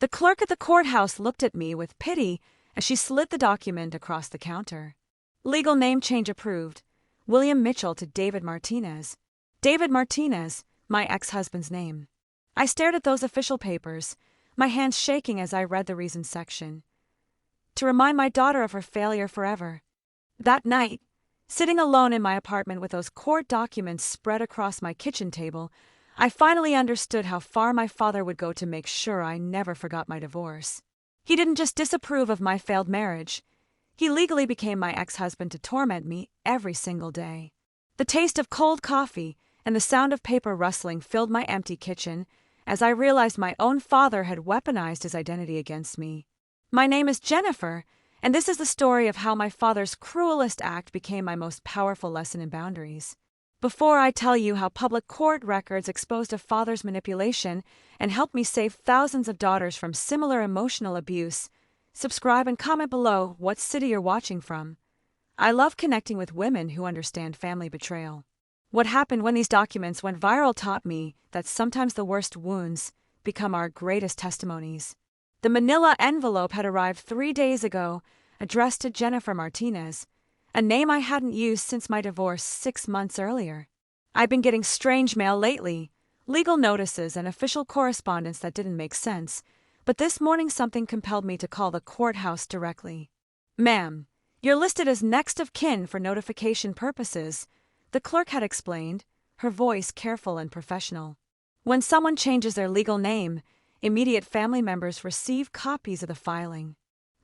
The clerk at the courthouse looked at me with pity as she slid the document across the counter. Legal name change approved. William Mitchell to David Martinez. David Martinez, my ex-husband's name. I stared at those official papers, my hands shaking as I read the reasons section. To remind my daughter of her failure forever. That night, sitting alone in my apartment with those court documents spread across my kitchen table, I finally understood how far my father would go to make sure I never forgot my divorce. He didn't just disapprove of my failed marriage. He legally became my ex-husband to torment me every single day. The taste of cold coffee and the sound of paper rustling filled my empty kitchen as I realized my own father had weaponized his identity against me. My name is Jennifer, and this is the story of how my father's cruelest act became my most powerful lesson in boundaries. Before I tell you how public court records exposed a father's manipulation and helped me save thousands of daughters from similar emotional abuse, subscribe and comment below what city you're watching from. I love connecting with women who understand family betrayal. What happened when these documents went viral taught me that sometimes the worst wounds become our greatest testimonies. The manila envelope had arrived 3 days ago, addressed to Jennifer Martinez, a name I hadn't used since my divorce 6 months earlier. I've been getting strange mail lately, legal notices and official correspondence that didn't make sense, but this morning something compelled me to call the courthouse directly. "Ma'am, you're listed as next of kin for notification purposes," the clerk had explained, her voice careful and professional. When someone changes their legal name, immediate family members receive copies of the filing.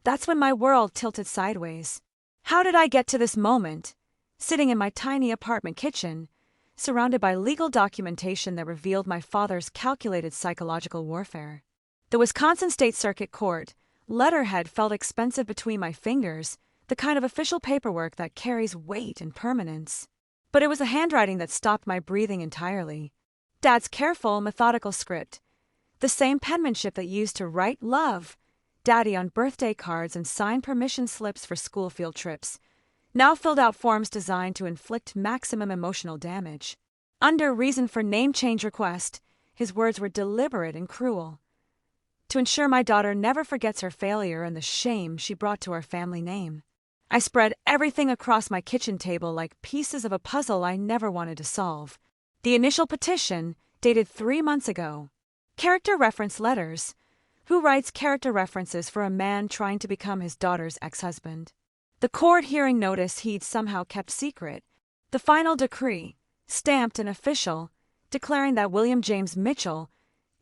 That's when my world tilted sideways. How did I get to this moment, sitting in my tiny apartment kitchen, surrounded by legal documentation that revealed my father's calculated psychological warfare? The Wisconsin State Circuit Court letterhead felt expensive between my fingers, the kind of official paperwork that carries weight and permanence. But it was the handwriting that stopped my breathing entirely. Dad's careful, methodical script, the same penmanship that used to write love, Daddy on birthday cards and sign permission slips for school field trips, now filled out forms designed to inflict maximum emotional damage. Under reason for name change request, his words were deliberate and cruel. To ensure my daughter never forgets her failure and the shame she brought to our family name. I spread everything across my kitchen table like pieces of a puzzle I never wanted to solve. The initial petition, dated 3 months ago. Character reference letters. Who writes character references for a man trying to become his daughter's ex-husband? The court hearing notice he'd somehow kept secret. The final decree, stamped and official, declaring that William James Mitchell,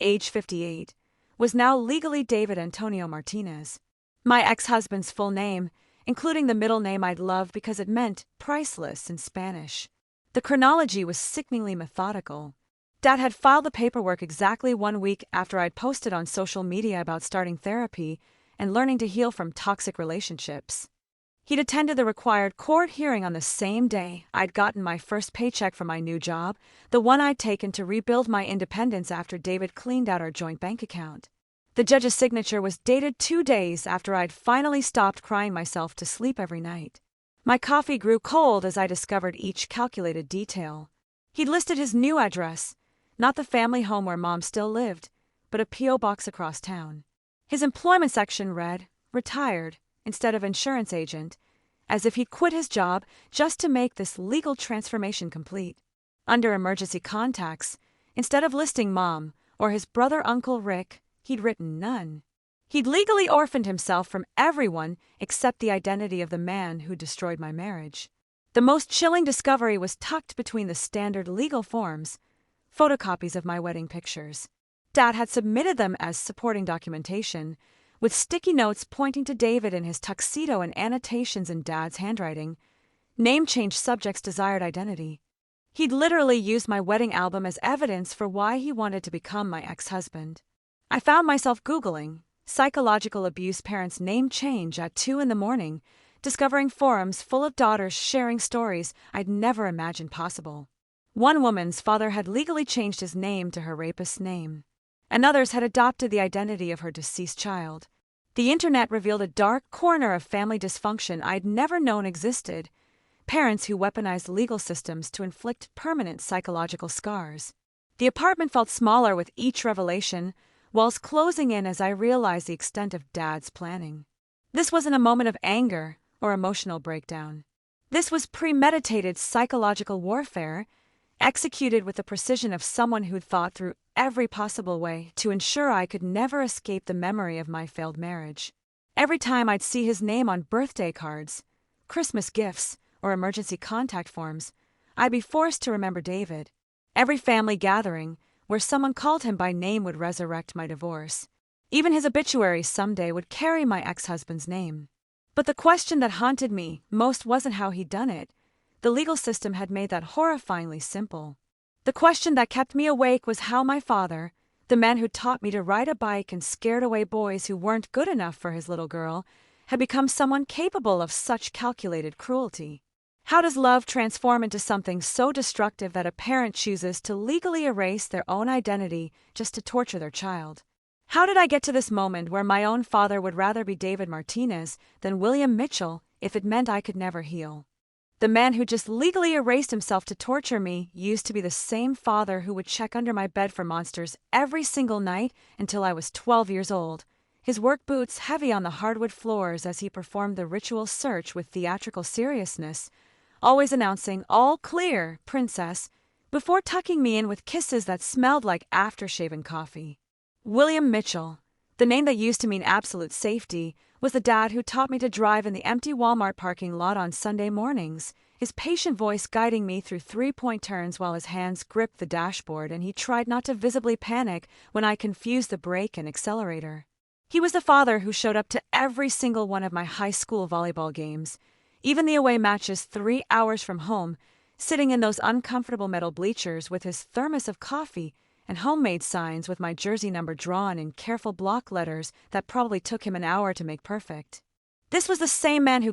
age 58, was now legally David Antonio Martinez. My ex-husband's full name, including the middle name I'd love because it meant priceless in Spanish. The chronology was sickeningly methodical. Dad had filed the paperwork exactly 1 week after I'd posted on social media about starting therapy and learning to heal from toxic relationships. He'd attended the required court hearing on the same day I'd gotten my first paycheck from my new job, the one I'd taken to rebuild my independence after David cleaned out our joint bank account. The judge's signature was dated 2 days after I'd finally stopped crying myself to sleep every night. My coffee grew cold as I discovered each calculated detail. He'd listed his new address, not the family home where Mom still lived, but a P.O. box across town. His employment section read, "Retired," instead of insurance agent, as if he'd quit his job just to make this legal transformation complete. Under emergency contacts, instead of listing Mom or his brother Uncle Rick, he'd written none. He'd legally orphaned himself from everyone except the identity of the man who destroyed my marriage. The most chilling discovery was tucked between the standard legal forms, photocopies of my wedding pictures. Dad had submitted them as supporting documentation, with sticky notes pointing to David in his tuxedo and annotations in Dad's handwriting. Name change subject's desired identity. He'd literally used my wedding album as evidence for why he wanted to become my ex-husband. I found myself Googling psychological abuse parents' name change at 2 a.m, discovering forums full of daughters sharing stories I'd never imagined possible. One woman's father had legally changed his name to her rapist's name. Another's had adopted the identity of her deceased child. The internet revealed a dark corner of family dysfunction I'd never known existed. Parents who weaponized legal systems to inflict permanent psychological scars. The apartment felt smaller with each revelation, walls closing in as I realized the extent of Dad's planning. This wasn't a moment of anger or emotional breakdown. This was premeditated psychological warfare, executed with the precision of someone who'd thought through every possible way to ensure I could never escape the memory of my failed marriage. Every time I'd see his name on birthday cards, Christmas gifts, or emergency contact forms, I'd be forced to remember David. Every family gathering where someone called him by name would resurrect my divorce. Even his obituary someday would carry my ex-husband's name. But the question that haunted me most wasn't how he'd done it. The legal system had made that horrifyingly simple. The question that kept me awake was how my father, the man who taught me to ride a bike and scared away boys who weren't good enough for his little girl, had become someone capable of such calculated cruelty. How does love transform into something so destructive that a parent chooses to legally erase their own identity just to torture their child? How did I get to this moment where my own father would rather be David Martinez than William Mitchell if it meant I could never heal? The man who just legally erased himself to torture me used to be the same father who would check under my bed for monsters every single night until I was 12 years old, his work boots heavy on the hardwood floors as he performed the ritual search with theatrical seriousness, always announcing, "All clear, princess," before tucking me in with kisses that smelled like after-shaven coffee. William Mitchell, the name that used to mean absolute safety, was the dad who taught me to drive in the empty Walmart parking lot on Sunday mornings, his patient voice guiding me through three-point turns while his hands gripped the dashboard and he tried not to visibly panic when I confused the brake and accelerator. He was the father who showed up to every single one of my high school volleyball games, even the away matches 3 hours from home, sitting in those uncomfortable metal bleachers with his thermos of coffee and homemade signs with my jersey number drawn in careful block letters that probably took him an hour to make perfect. This was the same man who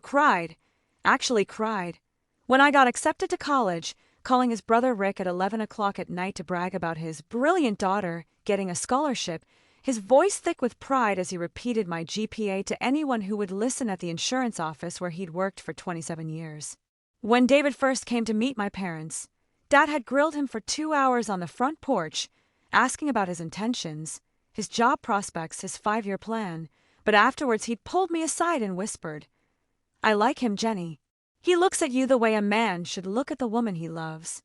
actually cried, when I got accepted to college, calling his brother Rick at 11 o'clock at night to brag about his brilliant daughter getting a scholarship, his voice thick with pride as he repeated my GPA to anyone who would listen at the insurance office where he'd worked for 27 years. When David first came to meet my parents, Dad had grilled him for 2 hours on the front porch, asking about his intentions, his job prospects, his 5-year plan, but afterwards he'd pulled me aside and whispered, "I like him, Jenny. He looks at you the way a man should look at the woman he loves."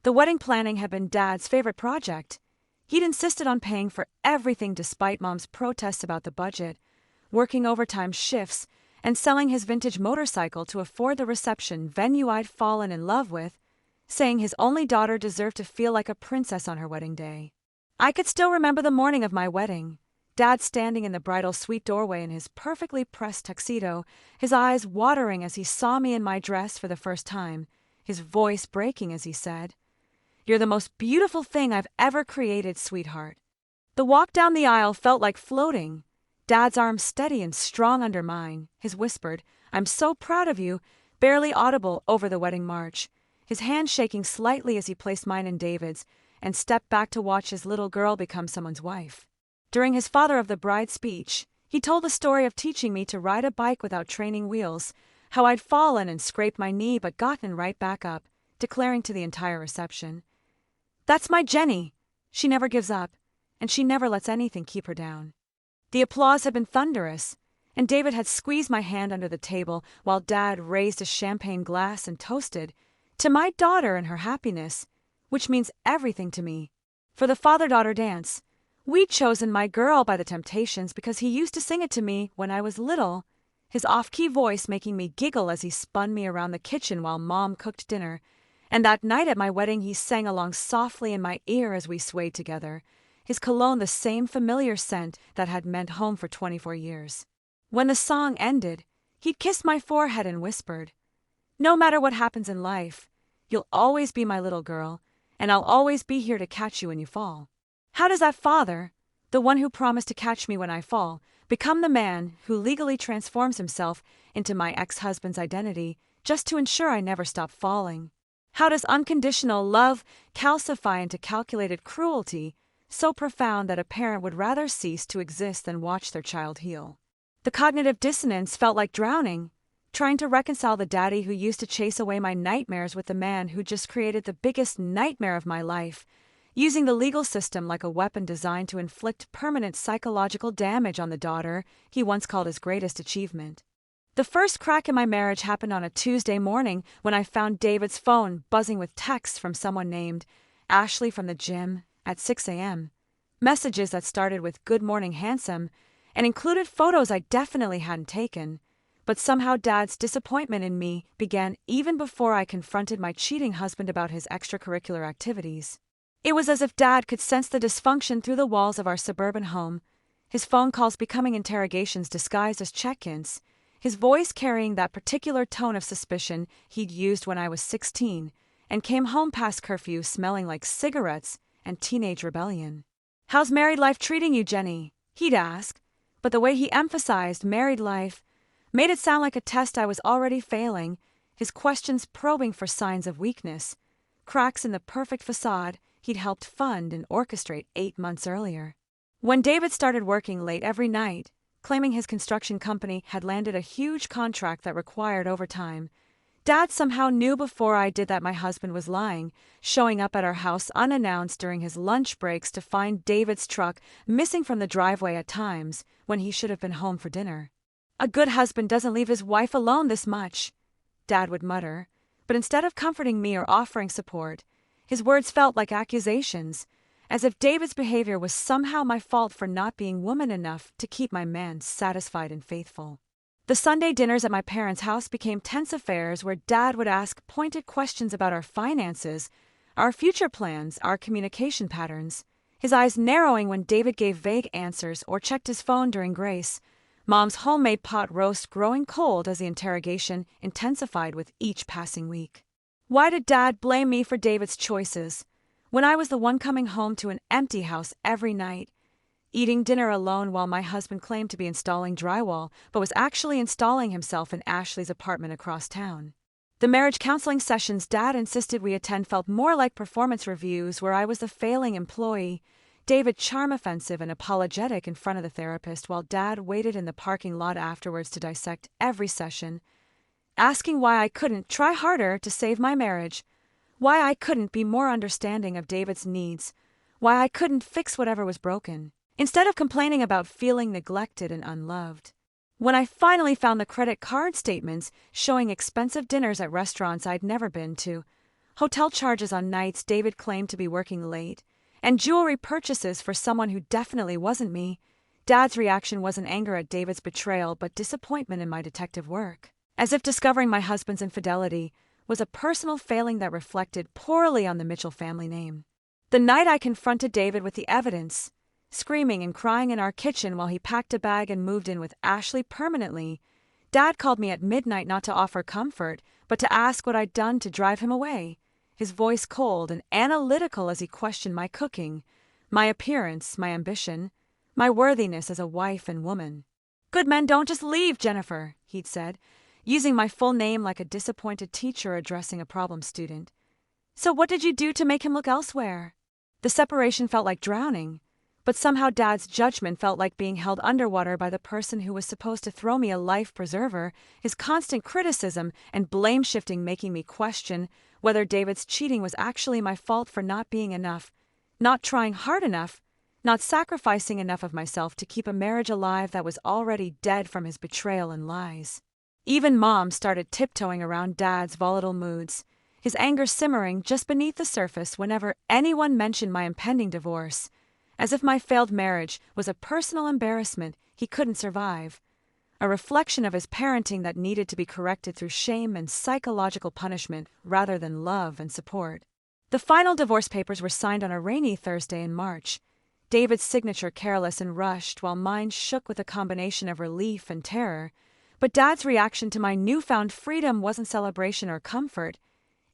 The wedding planning had been Dad's favorite project. He'd insisted on paying for everything despite Mom's protests about the budget, working overtime shifts, and selling his vintage motorcycle to afford the reception venue I'd fallen in love with, saying his only daughter deserved to feel like a princess on her wedding day. I could still remember the morning of my wedding, Dad standing in the bridal suite doorway in his perfectly pressed tuxedo, his eyes watering as he saw me in my dress for the first time, his voice breaking as he said, "You're the most beautiful thing I've ever created, sweetheart." The walk down the aisle felt like floating, Dad's arm steady and strong under mine, his whispered, "I'm so proud of you," barely audible over the wedding march, his hand shaking slightly as he placed mine in David's, and stepped back to watch his little girl become someone's wife. During his father of the bride speech, he told the story of teaching me to ride a bike without training wheels, how I'd fallen and scraped my knee but gotten right back up, declaring to the entire reception, "That's my Jenny. She never gives up, and she never lets anything keep her down." The applause had been thunderous, and David had squeezed my hand under the table while Dad raised a champagne glass and toasted, "To my daughter and her happiness," which means everything to me. For the father-daughter dance, we'd chosen My Girl by the Temptations because he used to sing it to me when I was little, his off-key voice making me giggle as he spun me around the kitchen while Mom cooked dinner, and that night at my wedding he sang along softly in my ear as we swayed together, his cologne the same familiar scent that had meant home for 24 years. When the song ended, he'd kissed my forehead and whispered, "No matter what happens in life, you'll always be my little girl, and I'll always be here to catch you when you fall." How does that father, the one who promised to catch me when I fall, become the man who legally transforms himself into my ex-husband's identity just to ensure I never stop falling? How does unconditional love calcify into calculated cruelty so profound that a parent would rather cease to exist than watch their child heal? The cognitive dissonance felt like drowning, trying to reconcile the daddy who used to chase away my nightmares with the man who just created the biggest nightmare of my life, using the legal system like a weapon designed to inflict permanent psychological damage on the daughter he once called his greatest achievement. The first crack in my marriage happened on a Tuesday morning when I found David's phone buzzing with texts from someone named Ashley from the gym at 6 a.m. Messages that started with "Good morning, handsome," and included photos I definitely hadn't taken. But somehow Dad's disappointment in me began even before I confronted my cheating husband about his extracurricular activities. It was as if Dad could sense the dysfunction through the walls of our suburban home, his phone calls becoming interrogations disguised as check-ins, his voice carrying that particular tone of suspicion he'd used when I was 16 and came home past curfew smelling like cigarettes and teenage rebellion. "How's married life treating you, Jenny?" he'd ask, but the way he emphasized married life made it sound like a test I was already failing, his questions probing for signs of weakness, cracks in the perfect facade he'd helped fund and orchestrate 8 months earlier. When David started working late every night, claiming his construction company had landed a huge contract that required overtime, Dad somehow knew before I did that my husband was lying, showing up at our house unannounced during his lunch breaks to find David's truck missing from the driveway at times when he should have been home for dinner. "A good husband doesn't leave his wife alone this much," Dad would mutter, but instead of comforting me or offering support, his words felt like accusations, as if David's behavior was somehow my fault for not being woman enough to keep my man satisfied and faithful. The Sunday dinners at my parents' house became tense affairs where Dad would ask pointed questions about our finances, our future plans, our communication patterns, his eyes narrowing when David gave vague answers or checked his phone during grace, Mom's homemade pot roast growing cold as the interrogation intensified with each passing week. Why did Dad blame me for David's choices, when I was the one coming home to an empty house every night, eating dinner alone while my husband claimed to be installing drywall but was actually installing himself in Ashley's apartment across town? The marriage counseling sessions Dad insisted we attend felt more like performance reviews where I was the failing employee, David charm offensive and apologetic in front of the therapist while Dad waited in the parking lot afterwards to dissect every session, asking why I couldn't try harder to save my marriage, why I couldn't be more understanding of David's needs, why I couldn't fix whatever was broken, instead of complaining about feeling neglected and unloved. When I finally found the credit card statements showing expensive dinners at restaurants I'd never been to, hotel charges on nights David claimed to be working late, and jewelry purchases for someone who definitely wasn't me, Dad's reaction wasn't anger at David's betrayal but disappointment in my detective work, as if discovering my husband's infidelity was a personal failing that reflected poorly on the Mitchell family name. The night I confronted David with the evidence, screaming and crying in our kitchen while he packed a bag and moved in with Ashley permanently, Dad called me at midnight not to offer comfort, but to ask what I'd done to drive him away, his voice cold and analytical as he questioned my cooking, my appearance, my ambition, my worthiness as a wife and woman. "Good men don't just leave, Jennifer," he'd said, using my full name like a disappointed teacher addressing a problem student. "So what did you do to make him look elsewhere?" The separation felt like drowning, but somehow Dad's judgment felt like being held underwater by the person who was supposed to throw me a life preserver, his constant criticism and blame-shifting making me question whether David's cheating was actually my fault for not being enough, not trying hard enough, not sacrificing enough of myself to keep a marriage alive that was already dead from his betrayal and lies. Even Mom started tiptoeing around Dad's volatile moods, his anger simmering just beneath the surface whenever anyone mentioned my impending divorce, as if my failed marriage was a personal embarrassment he couldn't survive, a reflection of his parenting that needed to be corrected through shame and psychological punishment rather than love and support. The final divorce papers were signed on a rainy Thursday in March, David's signature careless and rushed while mine shook with a combination of relief and terror. But Dad's reaction to my newfound freedom wasn't celebration or comfort.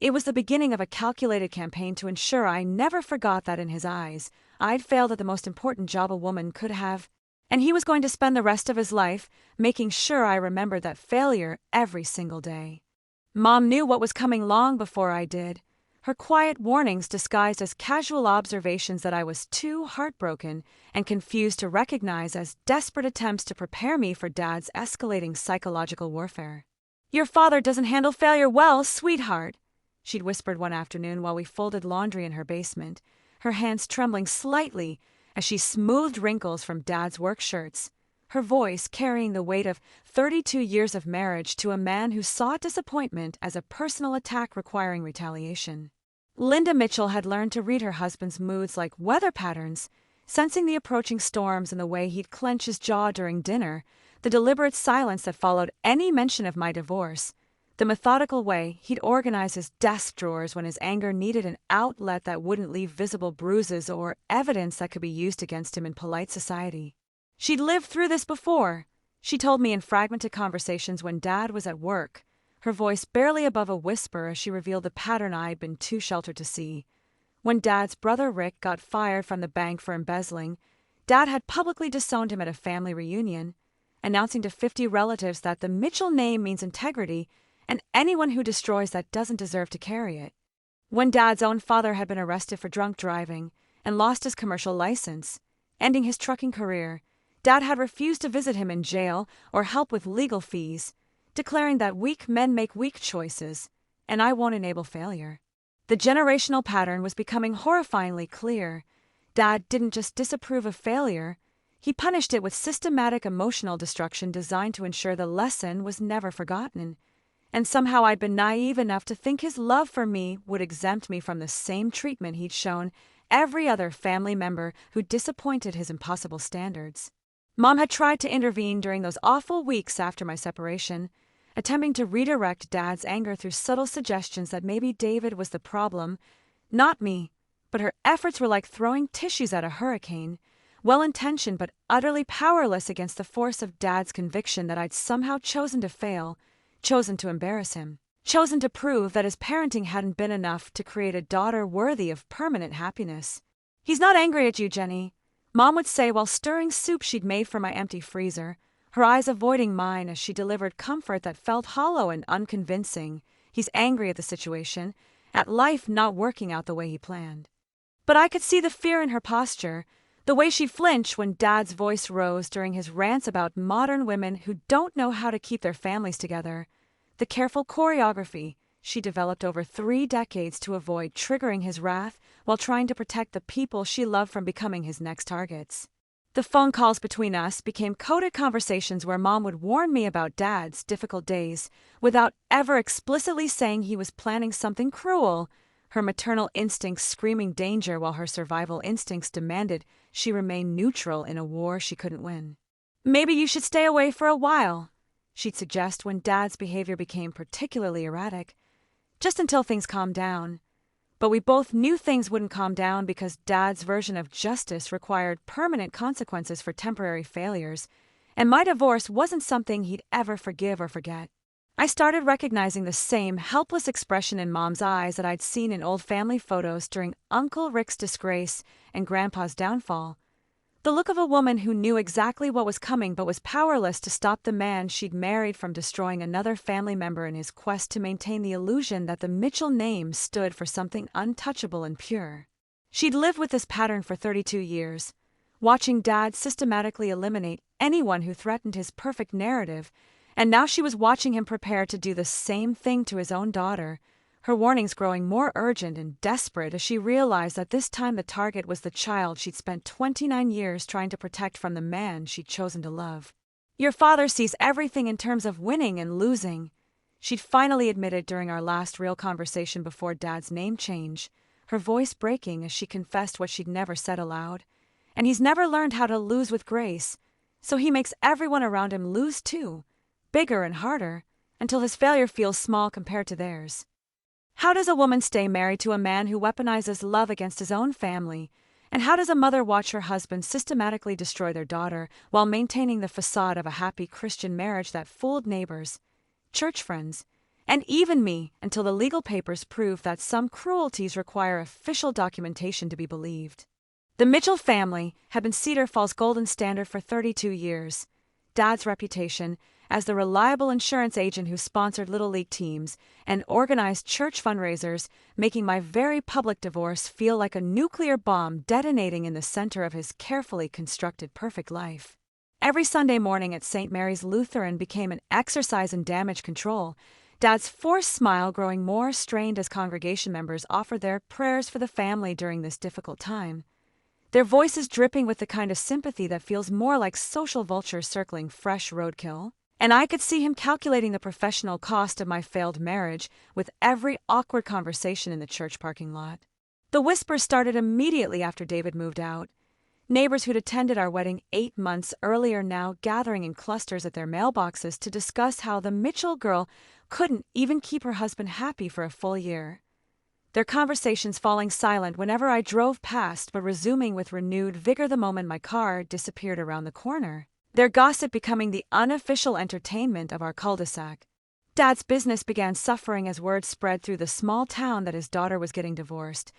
It was the beginning of a calculated campaign to ensure I never forgot that in his eyes, I'd failed at the most important job a woman could have, and he was going to spend the rest of his life making sure I remembered that failure every single day. Mom knew what was coming long before I did, her quiet warnings disguised as casual observations that I was too heartbroken and confused to recognize as desperate attempts to prepare me for Dad's escalating psychological warfare. "Your father doesn't handle failure well, sweetheart," she'd whispered one afternoon while we folded laundry in her basement, her hands trembling slightly as she smoothed wrinkles from Dad's work shirts, her voice carrying the weight of 32 years of marriage to a man who saw disappointment as a personal attack requiring retaliation. Linda Mitchell had learned to read her husband's moods like weather patterns, sensing the approaching storms in the way he'd clench his jaw during dinner, the deliberate silence that followed any mention of my divorce, the methodical way he'd organize his desk drawers when his anger needed an outlet that wouldn't leave visible bruises or evidence that could be used against him in polite society. She'd lived through this before, she told me in fragmented conversations when Dad was at work, her voice barely above a whisper as she revealed the pattern I'd been too sheltered to see. When Dad's brother Rick got fired from the bank for embezzling, Dad had publicly disowned him at a family reunion, announcing to 50 relatives that the Mitchell name means integrity and anyone who destroys that doesn't deserve to carry it. When Dad's own father had been arrested for drunk driving and lost his commercial license, ending his trucking career, Dad had refused to visit him in jail or help with legal fees, declaring that weak men make weak choices, and I won't enable failure. The generational pattern was becoming horrifyingly clear. Dad didn't just disapprove of failure, he punished it with systematic emotional destruction designed to ensure the lesson was never forgotten. And somehow I'd been naive enough to think his love for me would exempt me from the same treatment he'd shown every other family member who disappointed his impossible standards. Mom had tried to intervene during those awful weeks after my separation, attempting to redirect Dad's anger through subtle suggestions that maybe David was the problem, not me, but her efforts were like throwing tissues at a hurricane, well-intentioned but utterly powerless against the force of Dad's conviction that I'd somehow chosen to fail, chosen to embarrass him, chosen to prove that his parenting hadn't been enough to create a daughter worthy of permanent happiness. "He's not angry at you, Jenny," Mom would say while stirring soup she'd made for my empty freezer, her eyes avoiding mine as she delivered comfort that felt hollow and unconvincing. "He's angry at the situation, at life not working out the way he planned." But I could see the fear in her posture, the way she flinched when Dad's voice rose during his rants about modern women who don't know how to keep their families together, the careful choreography she developed over 3 decades to avoid triggering his wrath while trying to protect the people she loved from becoming his next targets. The phone calls between us became coded conversations where Mom would warn me about Dad's difficult days without ever explicitly saying he was planning something cruel, her maternal instincts screaming danger while her survival instincts demanded she remain neutral in a war she couldn't win. "Maybe you should stay away for a while," she'd suggest when Dad's behavior became particularly erratic, "just until things calm down." But we both knew things wouldn't calm down because Dad's version of justice required permanent consequences for temporary failures, and my divorce wasn't something he'd ever forgive or forget. I started recognizing the same helpless expression in Mom's eyes that I'd seen in old family photos during Uncle Rick's disgrace and Grandpa's downfall. The look of a woman who knew exactly what was coming but was powerless to stop the man she'd married from destroying another family member in his quest to maintain the illusion that the Mitchell name stood for something untouchable and pure. She'd lived with this pattern for 32 years, watching Dad systematically eliminate anyone who threatened his perfect narrative, and now she was watching him prepare to do the same thing to his own daughter, her warnings growing more urgent and desperate as she realized that this time the target was the child she'd spent 29 years trying to protect from the man she'd chosen to love. "Your father sees everything in terms of winning and losing," she'd finally admitted during our last real conversation before Dad's name change, her voice breaking as she confessed what she'd never said aloud. "And he's never learned how to lose with grace, so he makes everyone around him lose too, bigger and harder, until his failure feels small compared to theirs." How does a woman stay married to a man who weaponizes love against his own family? And how does a mother watch her husband systematically destroy their daughter while maintaining the facade of a happy Christian marriage that fooled neighbors, church friends, and even me until the legal papers prove that some cruelties require official documentation to be believed? The Mitchell family had been Cedar Falls' golden standard for 32 years. Dad's reputation as the reliable insurance agent who sponsored Little League teams and organized church fundraisers, making my very public divorce feel like a nuclear bomb detonating in the center of his carefully constructed perfect life. Every Sunday morning at St. Mary's Lutheran became an exercise in damage control, Dad's forced smile growing more strained as congregation members offered their prayers for the family during this difficult time, their voices dripping with the kind of sympathy that feels more like social vultures circling fresh roadkill. And I could see him calculating the professional cost of my failed marriage with every awkward conversation in the church parking lot. The whispers started immediately after David moved out. Neighbors who'd attended our wedding 8 months earlier now gathering in clusters at their mailboxes to discuss how the Mitchell girl couldn't even keep her husband happy for a full year. Their conversations falling silent whenever I drove past, but resuming with renewed vigor the moment my car disappeared around the corner. Their gossip becoming the unofficial entertainment of our cul-de-sac. Dad's business began suffering as word spread through the small town that his daughter was getting divorced.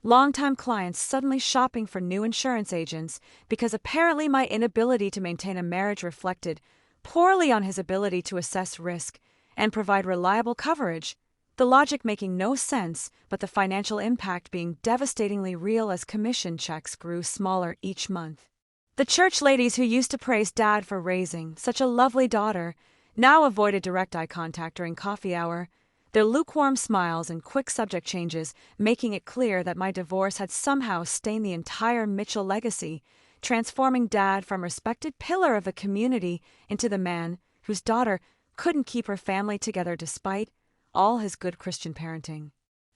Longtime clients suddenly shopping for new insurance agents because apparently my inability to maintain a marriage reflected poorly on his ability to assess risk and provide reliable coverage. The logic making no sense, but the financial impact being devastatingly real as commission checks grew smaller each month. The church ladies who used to praise Dad for raising such a lovely daughter now avoided direct eye contact during coffee hour, their lukewarm smiles and quick subject changes making it clear that my divorce had somehow stained the entire Mitchell legacy, transforming Dad from respected pillar of the community into the man whose daughter couldn't keep her family together despite all his good Christian parenting.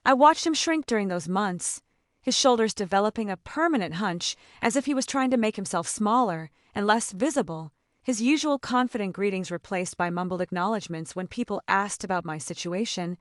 I watched him shrink during those months, his shoulders developing a permanent hunch as if he was trying to make himself smaller and less visible, his usual confident greetings replaced by mumbled acknowledgments when people asked about my situation,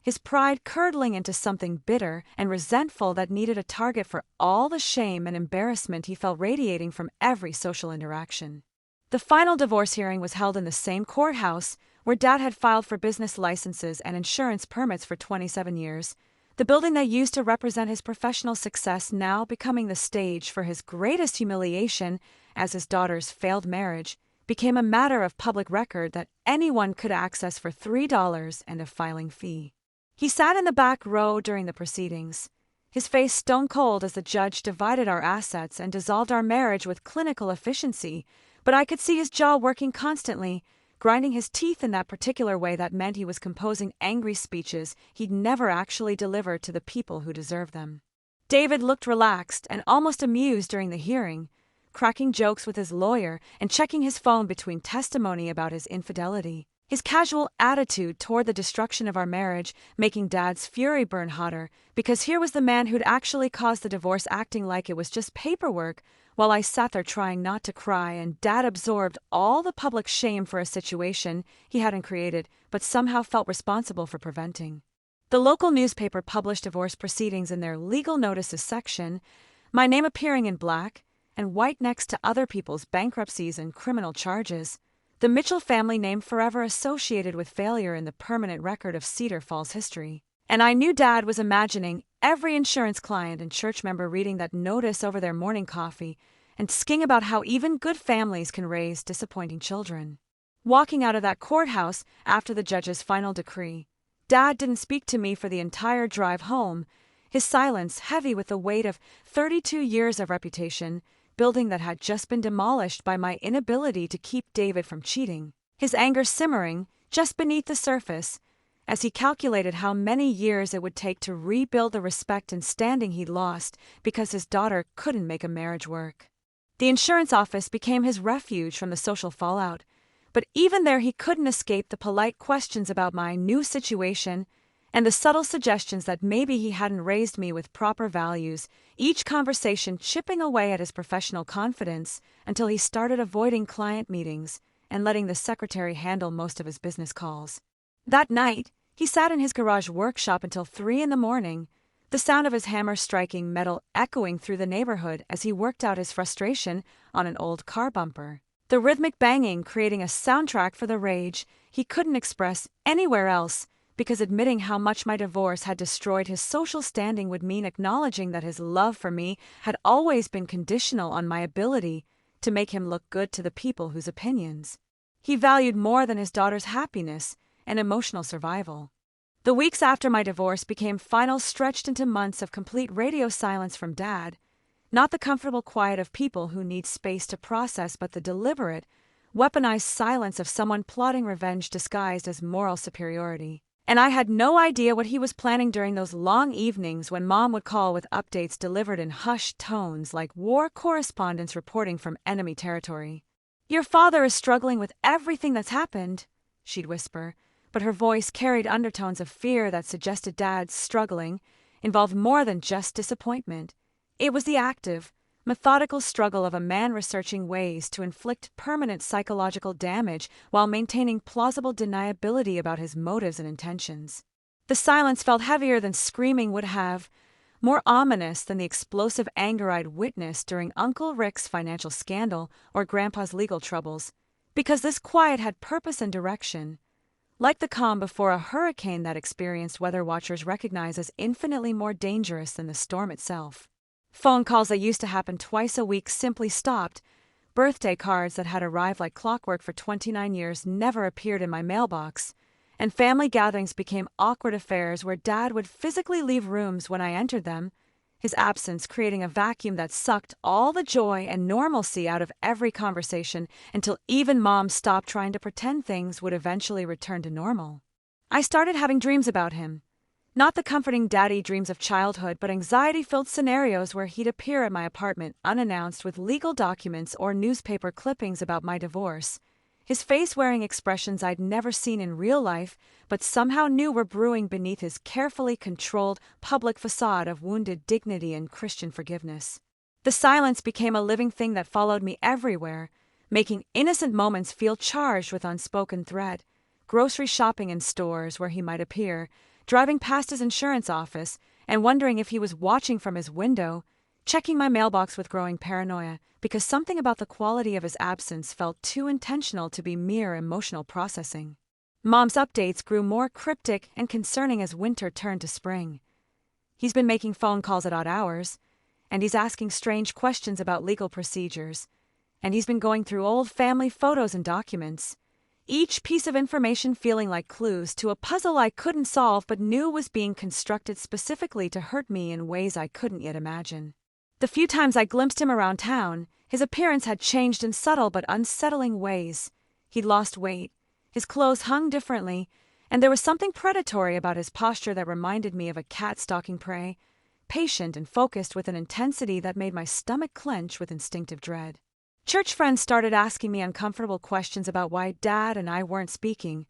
his pride curdling into something bitter and resentful that needed a target for all the shame and embarrassment he felt radiating from every social interaction. The final divorce hearing was held in the same courthouse where Dad had filed for business licenses and insurance permits for 27 years, the building that used to represent his professional success now becoming the stage for his greatest humiliation as his daughter's failed marriage became a matter of public record that anyone could access for $3 and a filing fee. He sat in the back row during the proceedings, his face stone cold as the judge divided our assets and dissolved our marriage with clinical efficiency, but I could see his jaw working constantly, grinding his teeth in that particular way that meant he was composing angry speeches he'd never actually delivered to the people who deserved them. David looked relaxed and almost amused during the hearing, cracking jokes with his lawyer and checking his phone between testimony about his infidelity. His casual attitude toward the destruction of our marriage making Dad's fury burn hotter, because here was the man who'd actually caused the divorce acting like it was just paperwork, while I sat there trying not to cry and Dad absorbed all the public shame for a situation he hadn't created but somehow felt responsible for preventing. The local newspaper published divorce proceedings in their legal notices section, my name appearing in black and white next to other people's bankruptcies and criminal charges, the Mitchell family name forever associated with failure in the permanent record of Cedar Falls history. And I knew Dad was imagining every insurance client and church member reading that notice over their morning coffee and sking about how even good families can raise disappointing children. Walking out of that courthouse after the judge's final decree, Dad didn't speak to me for the entire drive home, his silence heavy with the weight of 32 years of reputation, building that had just been demolished by my inability to keep David from cheating, his anger simmering just beneath the surface, as he calculated how many years it would take to rebuild the respect and standing he'd lost because his daughter couldn't make a marriage work. The insurance office became his refuge from the social fallout, but even there he couldn't escape the polite questions about my new situation and the subtle suggestions that maybe he hadn't raised me with proper values, each conversation chipping away at his professional confidence until he started avoiding client meetings and letting the secretary handle most of his business calls. That night, he sat in his garage workshop until 3 a.m, the sound of his hammer striking metal echoing through the neighborhood as he worked out his frustration on an old car bumper. The rhythmic banging creating a soundtrack for the rage he couldn't express anywhere else, because admitting how much my divorce had destroyed his social standing would mean acknowledging that his love for me had always been conditional on my ability to make him look good to the people whose opinions he valued more than his daughter's happiness and emotional survival. The weeks after my divorce became final stretched into months of complete radio silence from Dad, not the comfortable quiet of people who need space to process but the deliberate, weaponized silence of someone plotting revenge disguised as moral superiority. And I had no idea what he was planning during those long evenings when Mom would call with updates delivered in hushed tones like war correspondents reporting from enemy territory. "Your father is struggling with everything that's happened," she'd whisper, but her voice carried undertones of fear that suggested Dad's struggling involved more than just disappointment. It was the active, methodical struggle of a man researching ways to inflict permanent psychological damage while maintaining plausible deniability about his motives and intentions. The silence felt heavier than screaming would have, more ominous than the explosive anger I'd witnessed during Uncle Rick's financial scandal or Grandpa's legal troubles, because this quiet had purpose and direction. Like the calm before a hurricane that experienced weather watchers recognize as infinitely more dangerous than the storm itself. Phone calls that used to happen twice a week simply stopped. Birthday cards that had arrived like clockwork for 29 years never appeared in my mailbox. And family gatherings became awkward affairs where Dad would physically leave rooms when I entered them, his absence creating a vacuum that sucked all the joy and normalcy out of every conversation until even Mom stopped trying to pretend things would eventually return to normal. I started having dreams about him. Not the comforting daddy dreams of childhood, but anxiety-filled scenarios where he'd appear at my apartment unannounced with legal documents or newspaper clippings about my divorce, his face wearing expressions I'd never seen in real life but somehow knew were brewing beneath his carefully controlled public facade of wounded dignity and Christian forgiveness. The silence became a living thing that followed me everywhere, making innocent moments feel charged with unspoken threat, grocery shopping in stores where he might appear, driving past his insurance office and wondering if he was watching from his window, checking my mailbox with growing paranoia because something about the quality of his absence felt too intentional to be mere emotional processing. Mom's updates grew more cryptic and concerning as winter turned to spring. He's been making phone calls at odd hours, and he's asking strange questions about legal procedures, and he's been going through old family photos and documents, each piece of information feeling like clues to a puzzle I couldn't solve but knew was being constructed specifically to hurt me in ways I couldn't yet imagine. The few times I glimpsed him around town, his appearance had changed in subtle but unsettling ways. He'd lost weight, his clothes hung differently, and there was something predatory about his posture that reminded me of a cat stalking prey, patient and focused with an intensity that made my stomach clench with instinctive dread. Church friends started asking me uncomfortable questions about why Dad and I weren't speaking,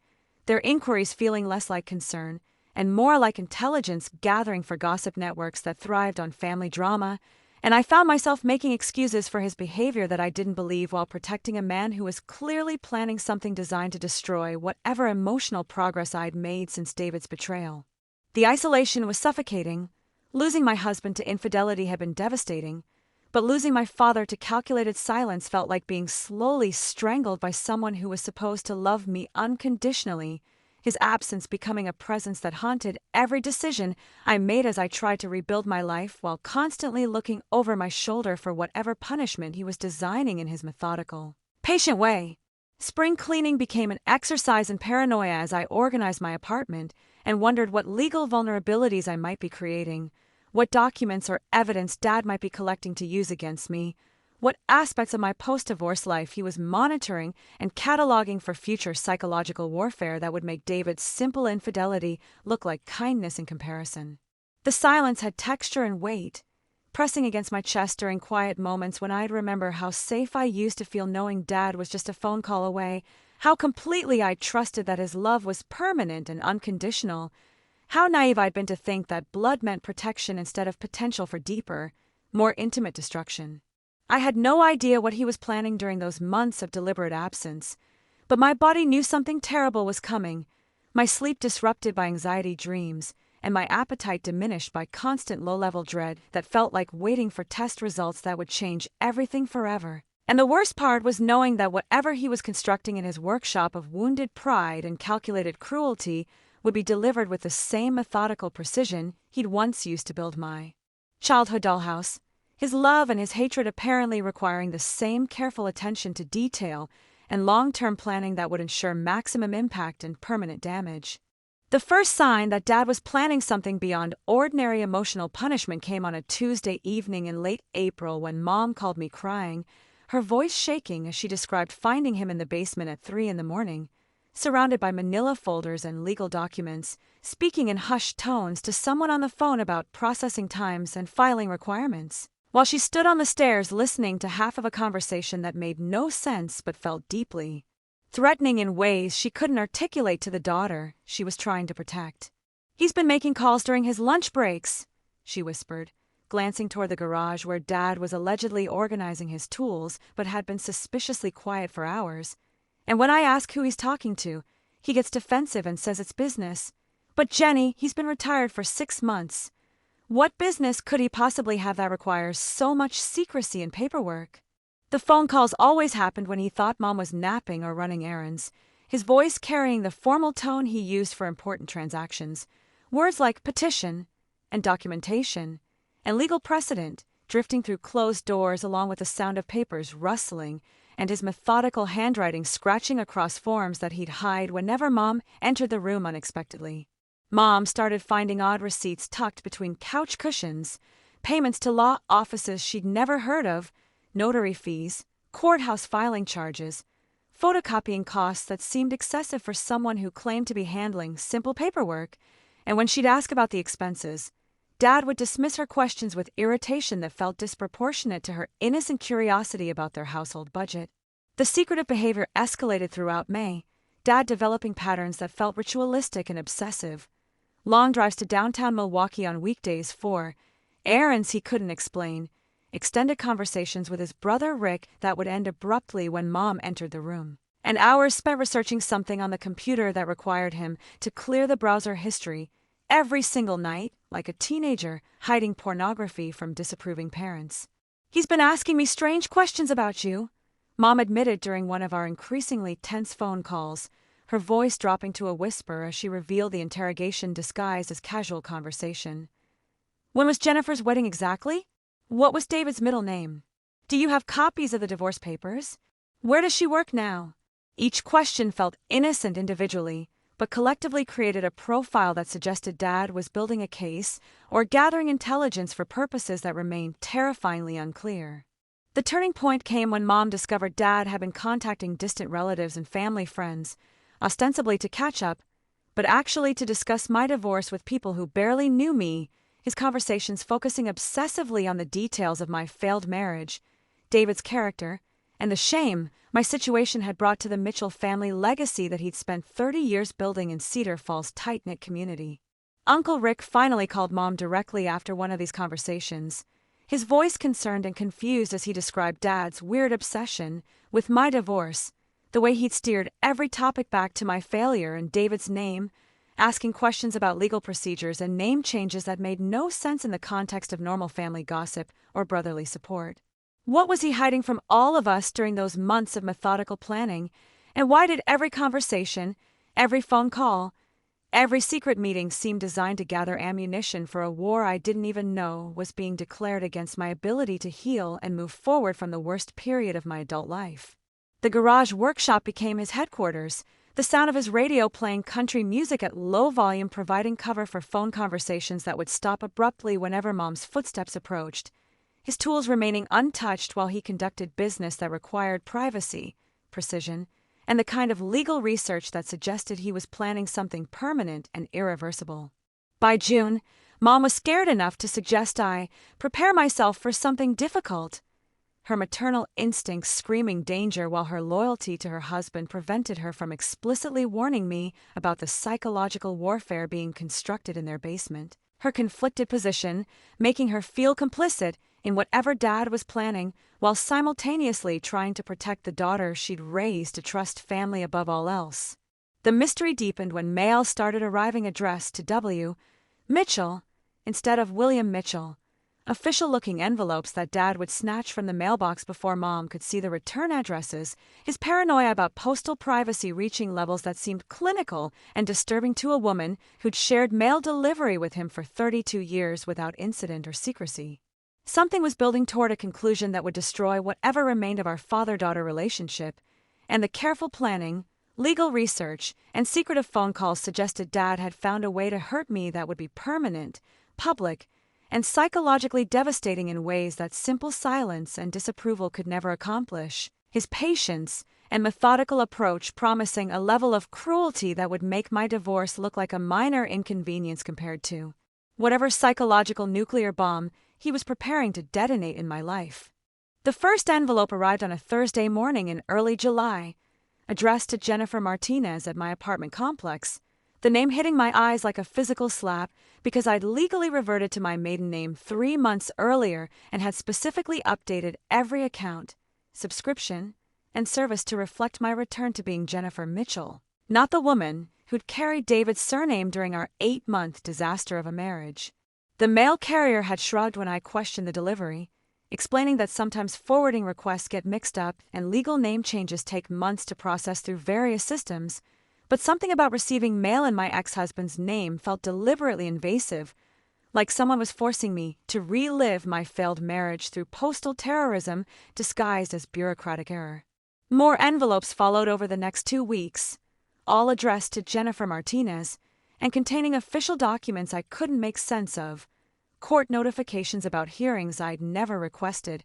their inquiries feeling less like concern and more like intelligence gathering for gossip networks that thrived on family drama, and I found myself making excuses for his behavior that I didn't believe while protecting a man who was clearly planning something designed to destroy whatever emotional progress I'd made since David's betrayal. The isolation was suffocating. Losing my husband to infidelity had been devastating, but losing my father to calculated silence felt like being slowly strangled by someone who was supposed to love me unconditionally, his absence becoming a presence that haunted every decision I made as I tried to rebuild my life while constantly looking over my shoulder for whatever punishment he was designing in his methodical, patient way. Spring cleaning became an exercise in paranoia as I organized my apartment and wondered what legal vulnerabilities I might be creating, what documents or evidence Dad might be collecting to use against me, what aspects of my post-divorce life he was monitoring and cataloging for future psychological warfare that would make David's simple infidelity look like kindness in comparison. The silence had texture and weight, pressing against my chest during quiet moments when I'd remember how safe I used to feel knowing Dad was just a phone call away, how completely I trusted that his love was permanent and unconditional, how naive I'd been to think that blood meant protection instead of potential for deeper, more intimate destruction. I had no idea what he was planning during those months of deliberate absence, but my body knew something terrible was coming, my sleep disrupted by anxiety dreams, and my appetite diminished by constant low-level dread that felt like waiting for test results that would change everything forever. And the worst part was knowing that whatever he was constructing in his workshop of wounded pride and calculated cruelty would be delivered with the same methodical precision he'd once used to build my childhood dollhouse, his love and his hatred apparently requiring the same careful attention to detail and long-term planning that would ensure maximum impact and permanent damage. The first sign that Dad was planning something beyond ordinary emotional punishment came on a Tuesday evening in late April when Mom called me crying, her voice shaking as she described finding him in the basement at 3 a.m, surrounded by manila folders and legal documents, speaking in hushed tones to someone on the phone about processing times and filing requirements, while she stood on the stairs listening to half of a conversation that made no sense but felt deeply threatening in ways she couldn't articulate to the daughter she was trying to protect. "He's been making calls during his lunch breaks," she whispered, glancing toward the garage where Dad was allegedly organizing his tools but had been suspiciously quiet for hours. "And when I ask who he's talking to, he gets defensive and says it's business. But Jenny, he's been retired for 6 months. What business could he possibly have that requires so much secrecy and paperwork?" The phone calls always happened when he thought Mom was napping or running errands, his voice carrying the formal tone he used for important transactions. Words like petition and documentation and legal precedent drifting through closed doors along with the sound of papers rustling and his methodical handwriting scratching across forms that he'd hide whenever Mom entered the room unexpectedly. Mom started finding odd receipts tucked between couch cushions, payments to law offices she'd never heard of, notary fees, courthouse filing charges, photocopying costs that seemed excessive for someone who claimed to be handling simple paperwork, and when she'd ask about the expenses, Dad would dismiss her questions with irritation that felt disproportionate to her innocent curiosity about their household budget. The secretive behavior escalated throughout May, Dad developing patterns that felt ritualistic and obsessive. Long drives to downtown Milwaukee on weekdays for errands he couldn't explain, extended conversations with his brother Rick that would end abruptly when Mom entered the room, and hours spent researching something on the computer that required him to clear the browser history every single night, like a teenager hiding pornography from disapproving parents. "He's been asking me strange questions about you," Mom admitted during one of our increasingly tense phone calls, her voice dropping to a whisper as she revealed the interrogation disguised as casual conversation. "When was Jennifer's wedding exactly? What was David's middle name? Do you have copies of the divorce papers? Where does she work now?" Each question felt innocent individually, but collectively created a profile that suggested Dad was building a case or gathering intelligence for purposes that remained terrifyingly unclear. The turning point came when Mom discovered Dad had been contacting distant relatives and family friends, ostensibly to catch up, but actually to discuss my divorce with people who barely knew me, his conversations focusing obsessively on the details of my failed marriage, David's character, and the shame my situation had brought to the Mitchell family legacy that he'd spent 30 years building in Cedar Falls' tight-knit community. Uncle Rick finally called Mom directly after one of these conversations, his voice concerned and confused as he described Dad's weird obsession with my divorce, the way he'd steered every topic back to my failure and David's name, asking questions about legal procedures and name changes that made no sense in the context of normal family gossip or brotherly support. What was he hiding from all of us during those months of methodical planning, and why did every conversation, every phone call, every secret meeting seem designed to gather ammunition for a war I didn't even know was being declared against my ability to heal and move forward from the worst period of my adult life? The garage workshop became his headquarters, the sound of his radio playing country music at low volume providing cover for phone conversations that would stop abruptly whenever Mom's footsteps approached, his tools remaining untouched while he conducted business that required privacy, precision, and the kind of legal research that suggested he was planning something permanent and irreversible. By June, Mom was scared enough to suggest I prepare myself for something difficult, her maternal instincts screaming danger while her loyalty to her husband prevented her from explicitly warning me about the psychological warfare being constructed in their basement, her conflicted position making her feel complicit in whatever Dad was planning while simultaneously trying to protect the daughter she'd raised to trust family above all else. The mystery deepened when mail started arriving addressed to W. Mitchell instead of William Mitchell, official-looking envelopes that Dad would snatch from the mailbox before Mom could see the return addresses, his paranoia about postal privacy reaching levels that seemed clinical and disturbing to a woman who'd shared mail delivery with him for 32 years without incident or secrecy. Something was building toward a conclusion that would destroy whatever remained of our father-daughter relationship, and the careful planning, legal research, and secretive phone calls suggested Dad had found a way to hurt me that would be permanent, public, and psychologically devastating in ways that simple silence and disapproval could never accomplish. His patience and methodical approach, promising a level of cruelty that would make my divorce look like a minor inconvenience compared to whatever psychological nuclear bomb he was preparing to detonate in my life. The first envelope arrived on a Thursday morning in early July, addressed to Jennifer Martinez at my apartment complex, the name hitting my eyes like a physical slap because I'd legally reverted to my maiden name 3 months earlier and had specifically updated every account, subscription, and service to reflect my return to being Jennifer Mitchell, not the woman who'd carried David's surname during our 8-month disaster of a marriage. The mail carrier had shrugged when I questioned the delivery, explaining that sometimes forwarding requests get mixed up and legal name changes take months to process through various systems, but something about receiving mail in my ex-husband's name felt deliberately invasive, like someone was forcing me to relive my failed marriage through postal terrorism disguised as bureaucratic error. More envelopes followed over the next 2 weeks, all addressed to Jennifer Martinez and containing official documents I couldn't make sense of, court notifications about hearings I'd never requested,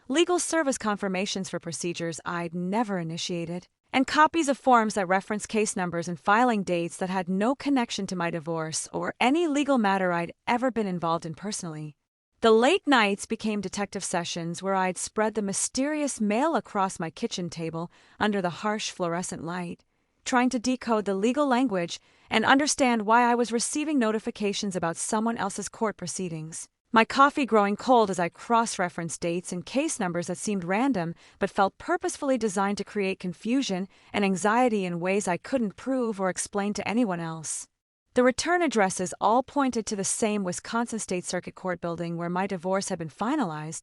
legal service confirmations for procedures I'd never initiated, and copies of forms that reference case numbers and filing dates that had no connection to my divorce or any legal matter I'd ever been involved in personally. The late nights became detective sessions where I'd spread the mysterious mail across my kitchen table under the harsh fluorescent light, trying to decode the legal language and understand why I was receiving notifications about someone else's court proceedings. My coffee growing cold as I cross-referenced dates and case numbers that seemed random but felt purposefully designed to create confusion and anxiety in ways I couldn't prove or explain to anyone else. The return addresses all pointed to the same Wisconsin State Circuit Court building where my divorce had been finalized,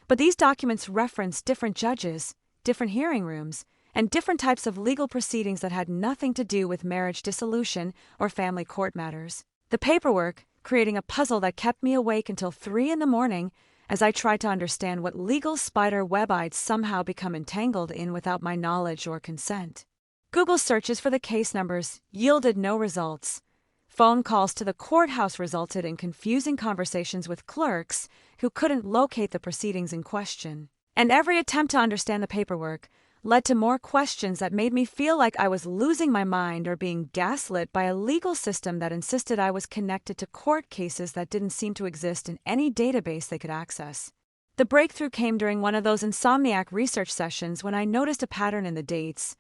but these documents referenced different judges, different hearing rooms, and different types of legal proceedings that had nothing to do with marriage dissolution or family court matters. The paperwork, creating a puzzle that kept me awake until 3 a.m. as I tried to understand what legal spider web I'd somehow become entangled in without my knowledge or consent. Google searches for the case numbers yielded no results. Phone calls to the courthouse resulted in confusing conversations with clerks who couldn't locate the proceedings in question. And every attempt to understand the paperwork led to more questions that made me feel like I was losing my mind or being gaslit by a legal system that insisted I was connected to court cases that didn't seem to exist in any database they could access. The breakthrough came during one of those insomniac research sessions when I noticed a pattern in the dates.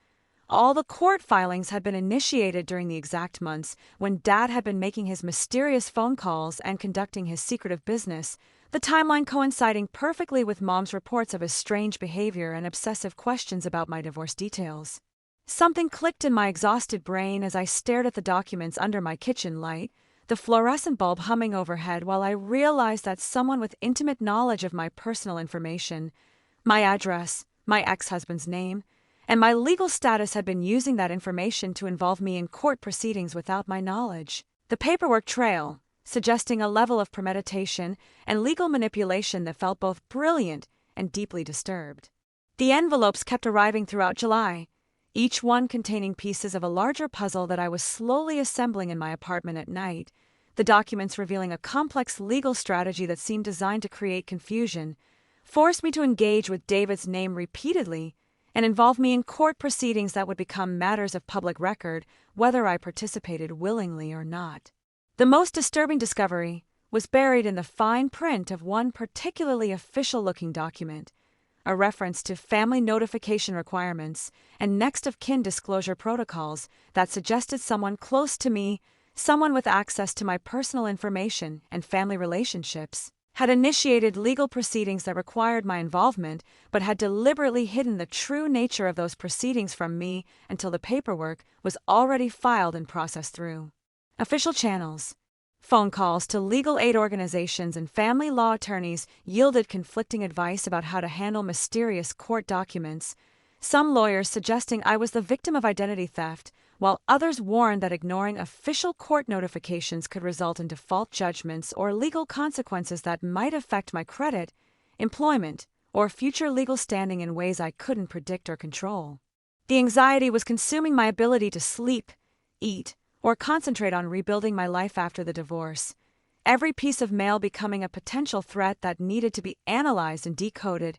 All the court filings had been initiated during the exact months when Dad had been making his mysterious phone calls and conducting his secretive business, the timeline coinciding perfectly with Mom's reports of his strange behavior and obsessive questions about my divorce details. Something clicked in my exhausted brain as I stared at the documents under my kitchen light, the fluorescent bulb humming overhead while I realized that someone with intimate knowledge of my personal information, my address, my ex-husband's name, and my legal status had been using that information to involve me in court proceedings without my knowledge. The paperwork trail, suggesting a level of premeditation and legal manipulation that felt both brilliant and deeply disturbed. The envelopes kept arriving throughout July, each one containing pieces of a larger puzzle that I was slowly assembling in my apartment at night, the documents revealing a complex legal strategy that seemed designed to create confusion, forced me to engage with David's name repeatedly, and involve me in court proceedings that would become matters of public record whether I participated willingly or not. The most disturbing discovery was buried in the fine print of one particularly official-looking document, a reference to family notification requirements and next-of-kin disclosure protocols that suggested someone close to me, someone with access to my personal information and family relationships, had initiated legal proceedings that required my involvement but had deliberately hidden the true nature of those proceedings from me until the paperwork was already filed and processed through official channels. Phone calls to legal aid organizations and family law attorneys yielded conflicting advice about how to handle mysterious court documents, some lawyers suggesting I was the victim of identity theft, while others warned that ignoring official court notifications could result in default judgments or legal consequences that might affect my credit, employment, or future legal standing in ways I couldn't predict or control. The anxiety was consuming my ability to sleep, eat, or concentrate on rebuilding my life after the divorce, every piece of mail becoming a potential threat that needed to be analyzed and decoded,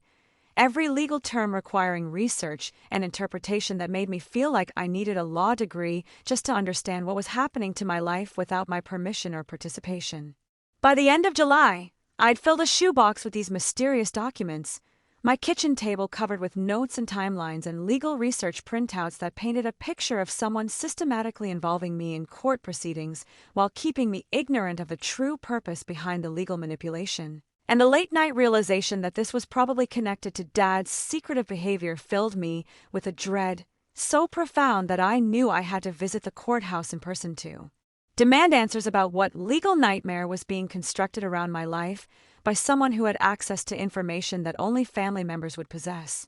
every legal term requiring research and interpretation that made me feel like I needed a law degree just to understand what was happening to my life without my permission or participation. By the end of July, I'd filled a shoebox with these mysterious documents, my kitchen table covered with notes and timelines and legal research printouts that painted a picture of someone systematically involving me in court proceedings while keeping me ignorant of the true purpose behind the legal manipulation. And the late-night realization that this was probably connected to Dad's secretive behavior filled me with a dread so profound that I knew I had to visit the courthouse in person to demand answers about what legal nightmare was being constructed around my life by someone who had access to information that only family members would possess.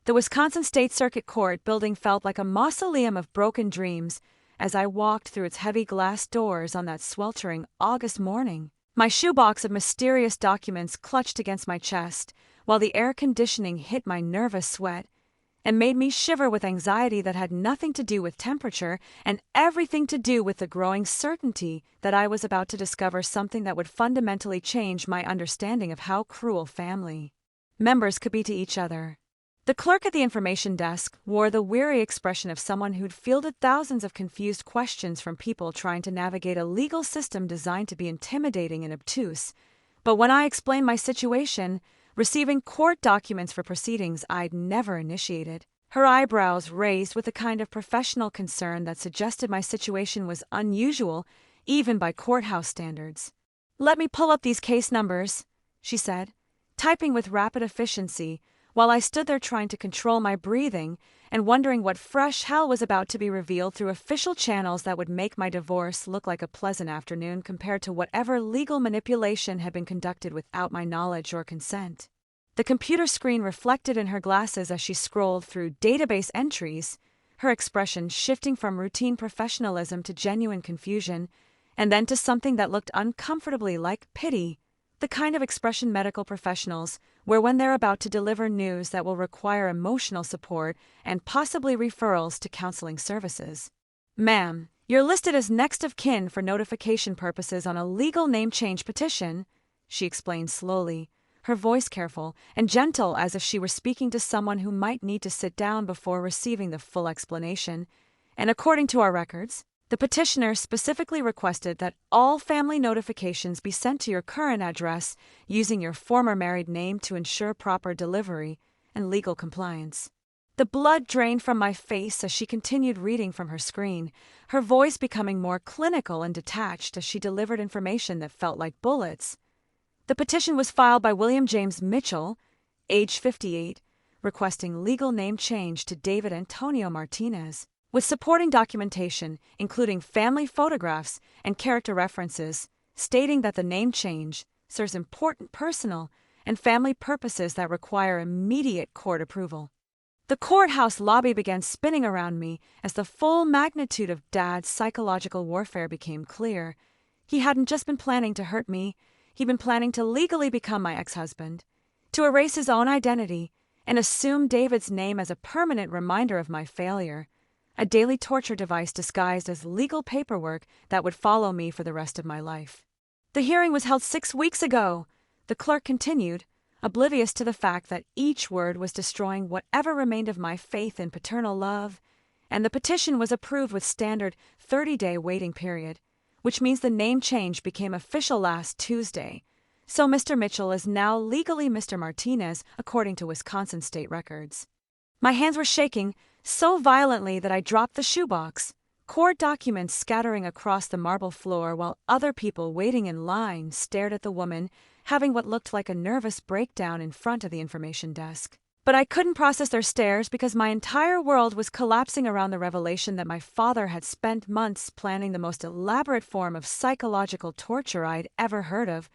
The Wisconsin State Circuit Court building felt like a mausoleum of broken dreams as I walked through its heavy glass doors on that sweltering August morning, my shoebox of mysterious documents clutched against my chest, while the air conditioning hit my nervous sweat and made me shiver with anxiety that had nothing to do with temperature and everything to do with the growing certainty that I was about to discover something that would fundamentally change my understanding of how cruel family members could be to each other. The clerk at the information desk wore the weary expression of someone who'd fielded thousands of confused questions from people trying to navigate a legal system designed to be intimidating and obtuse. But when I explained my situation, receiving court documents for proceedings I'd never initiated, her eyebrows raised with the kind of professional concern that suggested my situation was unusual, even by courthouse standards. "Let me pull up these case numbers," she said, typing with rapid efficiency, while I stood there trying to control my breathing and wondering what fresh hell was about to be revealed through official channels that would make my divorce look like a pleasant afternoon compared to whatever legal manipulation had been conducted without my knowledge or consent. The computer screen reflected in her glasses as she scrolled through database entries, her expression shifting from routine professionalism to genuine confusion, and then to something that looked uncomfortably like pity, the kind of expression medical professionals wear when they're about to deliver news that will require emotional support and possibly referrals to counseling services. "Ma'am, you're listed as next of kin for notification purposes on a legal name change petition," she explained slowly, her voice careful and gentle as if she were speaking to someone who might need to sit down before receiving the full explanation. "And according to our records, the petitioner specifically requested that all family notifications be sent to your current address using your former married name to ensure proper delivery and legal compliance." The blood drained from my face as she continued reading from her screen, her voice becoming more clinical and detached as she delivered information that felt like bullets. The petition was filed by William James Mitchell, age 58, requesting legal name change to David Antonio Martinez, with supporting documentation, including family photographs and character references, stating that the name change serves important personal and family purposes that require immediate court approval. The courthouse lobby began spinning around me as the full magnitude of Dad's psychological warfare became clear. He hadn't just been planning to hurt me, he'd been planning to legally become my ex-husband, to erase his own identity and assume David's name as a permanent reminder of my failure, a daily torture device disguised as legal paperwork that would follow me for the rest of my life. "The hearing was held 6 weeks ago," the clerk continued, oblivious to the fact that each word was destroying whatever remained of my faith in paternal love, "and the petition was approved with standard 30-day waiting period, which means the name change became official last Tuesday. So Mr. Mitchell is now legally Mr. Martinez, according to Wisconsin state records." My hands were shaking so violently that I dropped the shoebox, court documents scattering across the marble floor while other people waiting in line stared at the woman having what looked like a nervous breakdown in front of the information desk. But I couldn't process their stares because my entire world was collapsing around the revelation that my father had spent months planning the most elaborate form of psychological torture I'd ever heard of,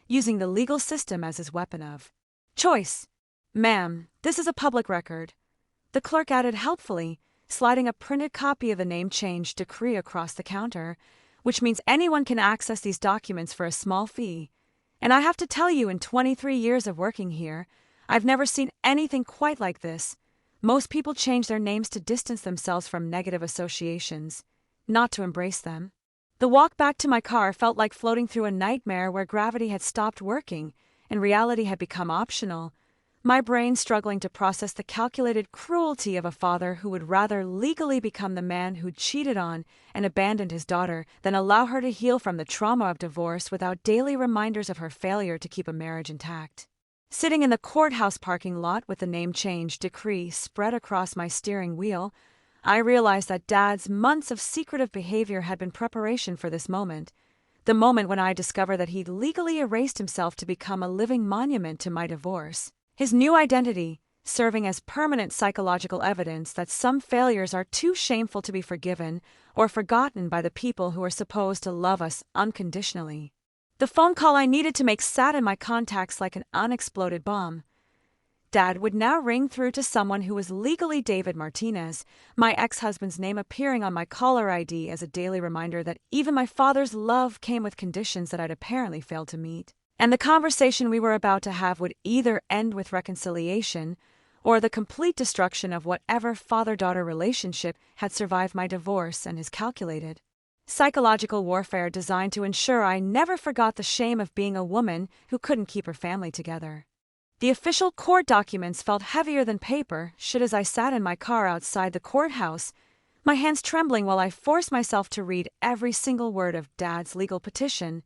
using the legal system as his weapon of choice. "Ma'am, this is a public record," the clerk added helpfully, sliding a printed copy of the name change decree across the counter, "which means anyone can access these documents for a small fee. And I have to tell you, in 23 years of working here, I've never seen anything quite like this. Most people change their names to distance themselves from negative associations, not to embrace them." The walk back to my car felt like floating through a nightmare where gravity had stopped working and reality had become optional, my brain struggling to process the calculated cruelty of a father who would rather legally become the man who'd cheated on and abandoned his daughter than allow her to heal from the trauma of divorce without daily reminders of her failure to keep a marriage intact. Sitting in the courthouse parking lot with the name change decree spread across my steering wheel, I realized that Dad's months of secretive behavior had been preparation for this moment, the moment when I discovered that he'd legally erased himself to become a living monument to my divorce. His new identity, serving as permanent psychological evidence that some failures are too shameful to be forgiven or forgotten by the people who are supposed to love us unconditionally. The phone call I needed to make sat in my contacts like an unexploded bomb. Dad would now ring through to someone who was legally David Martinez, my ex-husband's name appearing on my caller ID as a daily reminder that even my father's love came with conditions that I'd apparently failed to meet. And the conversation we were about to have would either end with reconciliation or the complete destruction of whatever father-daughter relationship had survived my divorce and his calculated psychological warfare designed to ensure I never forgot the shame of being a woman who couldn't keep her family together. The official court documents felt heavier than paper as I sat in my car outside the courthouse, my hands trembling while I forced myself to read every single word of Dad's legal petition,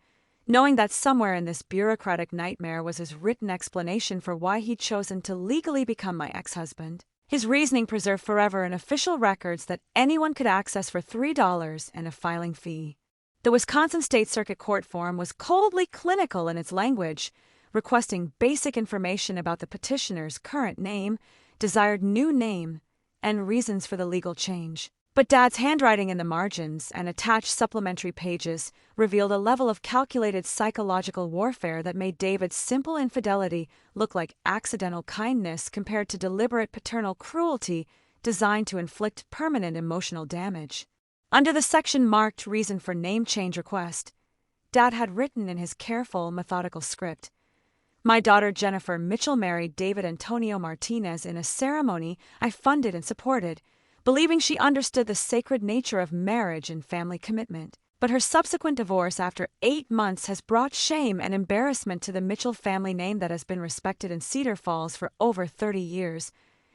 knowing that somewhere in this bureaucratic nightmare was his written explanation for why he'd chosen to legally become my ex-husband. His reasoning preserved forever in official records that anyone could access for $3 and a filing fee. The Wisconsin State Circuit Court form was coldly clinical in its language, requesting basic information about the petitioner's current name, desired new name, and reasons for the legal change. But Dad's handwriting in the margins and attached supplementary pages revealed a level of calculated psychological warfare that made David's simple infidelity look like accidental kindness compared to deliberate paternal cruelty designed to inflict permanent emotional damage. Under the section marked Reason for Name Change Request, Dad had written in his careful, methodical script, "My daughter Jennifer Mitchell married David Antonio Martinez in a ceremony I funded and supported, believing she understood the sacred nature of marriage and family commitment. But her subsequent divorce after 8 months has brought shame and embarrassment to the Mitchell family name that has been respected in Cedar Falls for over 30 years,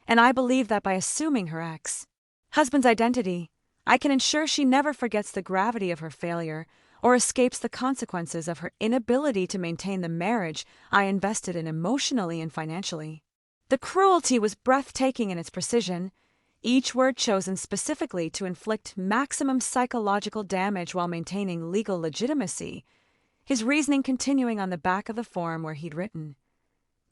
and I believe that by assuming her ex-husband's identity, I can ensure she never forgets the gravity of her failure or escapes the consequences of her inability to maintain the marriage I invested in emotionally and financially." The cruelty was breathtaking in its precision, each word chosen specifically to inflict maximum psychological damage while maintaining legal legitimacy, his reasoning continuing on the back of the form where he'd written,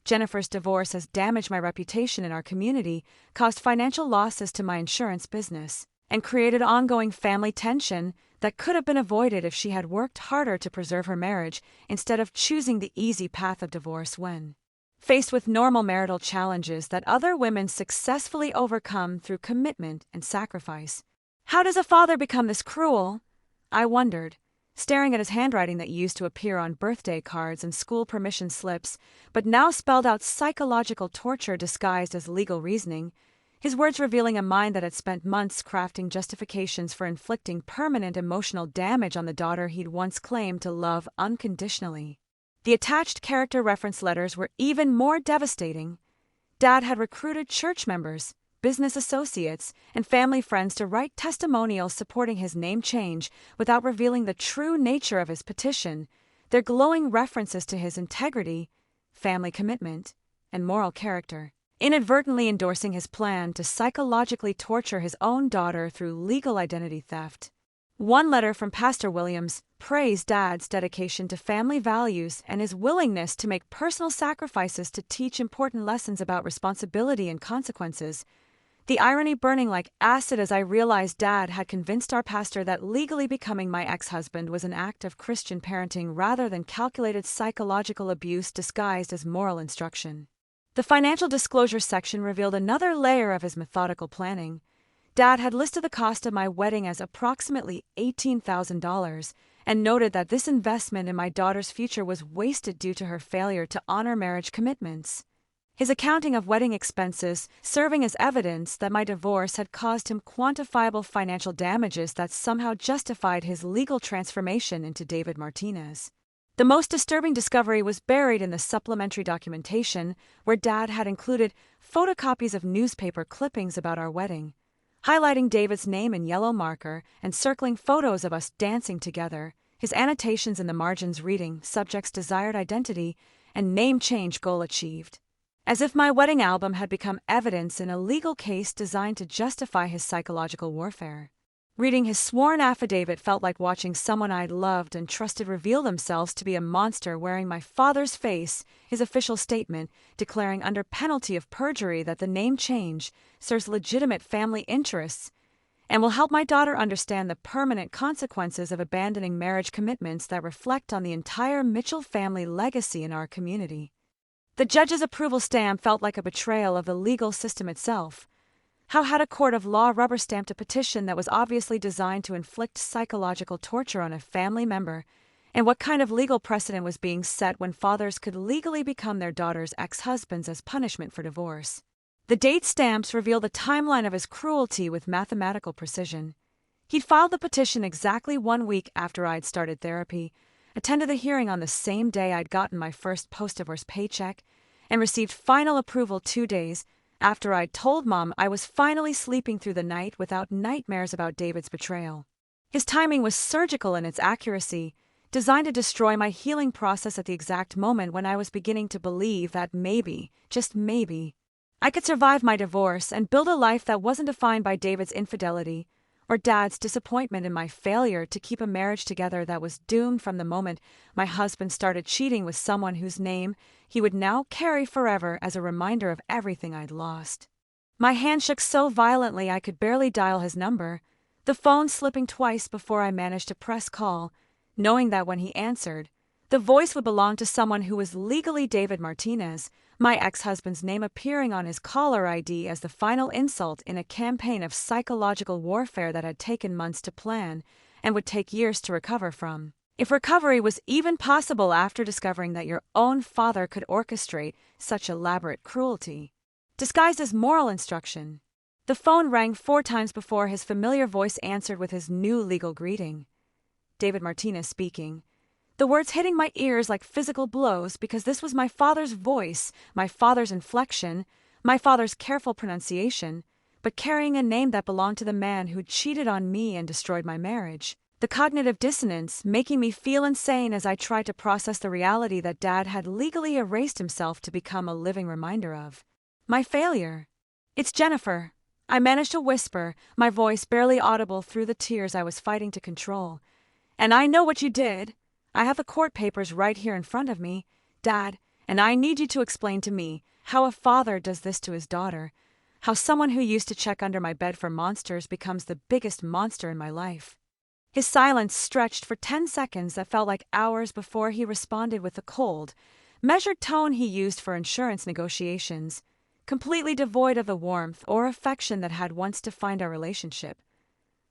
"Jennifer's divorce has damaged my reputation in our community, caused financial losses to my insurance business, and created ongoing family tension that could have been avoided if she had worked harder to preserve her marriage instead of choosing the easy path of divorce when faced with normal marital challenges that other women successfully overcome through commitment and sacrifice. How does a father become this cruel?" I wondered, staring at his handwriting that used to appear on birthday cards and school permission slips, but now spelled out psychological torture disguised as legal reasoning, his words revealing a mind that had spent months crafting justifications for inflicting permanent emotional damage on the daughter he'd once claimed to love unconditionally. The attached character reference letters were even more devastating. Dad had recruited church members, business associates, and family friends to write testimonials supporting his name change without revealing the true nature of his petition, their glowing references to his integrity, family commitment, and moral character, inadvertently endorsing his plan to psychologically torture his own daughter through legal identity theft. One letter from Pastor Williams praised Dad's dedication to family values and his willingness to make personal sacrifices to teach important lessons about responsibility and consequences, the irony burning like acid as I realized Dad had convinced our pastor that legally becoming my ex-husband was an act of Christian parenting rather than calculated psychological abuse disguised as moral instruction. The financial disclosure section revealed another layer of his methodical planning. Dad had listed the cost of my wedding as approximately $18,000 and noted that this investment in my daughter's future was wasted due to her failure to honor marriage commitments. His accounting of wedding expenses serving as evidence that my divorce had caused him quantifiable financial damages that somehow justified his legal transformation into David Martinez. The most disturbing discovery was buried in the supplementary documentation, where Dad had included photocopies of newspaper clippings about our wedding, highlighting David's name in yellow marker and circling photos of us dancing together, his annotations in the margins reading subject's desired identity and name change goal achieved. As if my wedding album had become evidence in a legal case designed to justify his psychological warfare. Reading his sworn affidavit felt like watching someone I'd loved and trusted reveal themselves to be a monster wearing my father's face, his official statement declaring under penalty of perjury that the name change serves legitimate family interests and will help my daughter understand the permanent consequences of abandoning marriage commitments that reflect on the entire Mitchell family legacy in our community. The judge's approval stamp felt like a betrayal of the legal system itself. How had a court of law rubber-stamped a petition that was obviously designed to inflict psychological torture on a family member? And what kind of legal precedent was being set when fathers could legally become their daughters' ex-husbands as punishment for divorce? The date stamps reveal the timeline of his cruelty with mathematical precision. He'd filed the petition exactly 1 week after I'd started therapy, attended the hearing on the same day I'd gotten my first post-divorce paycheck, and received final approval 2 days after I'd told Mom I was finally sleeping through the night without nightmares about David's betrayal. His timing was surgical in its accuracy, designed to destroy my healing process at the exact moment when I was beginning to believe that maybe, just maybe, I could survive my divorce and build a life that wasn't defined by David's infidelity or Dad's disappointment in my failure to keep a marriage together that was doomed from the moment my husband started cheating with someone whose name he would now carry forever as a reminder of everything I'd lost. My hand shook so violently I could barely dial his number, the phone slipping twice before I managed to press call, knowing that when he answered, the voice would belong to someone who was legally David Martinez, my ex-husband's name appearing on his caller ID as the final insult in a campaign of psychological warfare that had taken months to plan and would take years to recover from. If recovery was even possible after discovering that your own father could orchestrate such elaborate cruelty. Disguised as moral instruction. The phone rang 4 times before his familiar voice answered with his new legal greeting. David Martinez speaking. The words hitting my ears like physical blows because this was my father's voice, my father's inflection, my father's careful pronunciation, but carrying a name that belonged to the man who'd cheated on me and destroyed my marriage. The cognitive dissonance making me feel insane as I tried to process the reality that Dad had legally erased himself to become a living reminder of my failure. It's Jennifer. I managed to whisper, my voice barely audible through the tears I was fighting to control. And I know what you did. I have the court papers right here in front of me, Dad, and I need you to explain to me how a father does this to his daughter, how someone who used to check under my bed for monsters becomes the biggest monster in my life. His silence stretched for 10 seconds that felt like hours before he responded with the cold, measured tone he used for insurance negotiations, completely devoid of the warmth or affection that had once defined our relationship.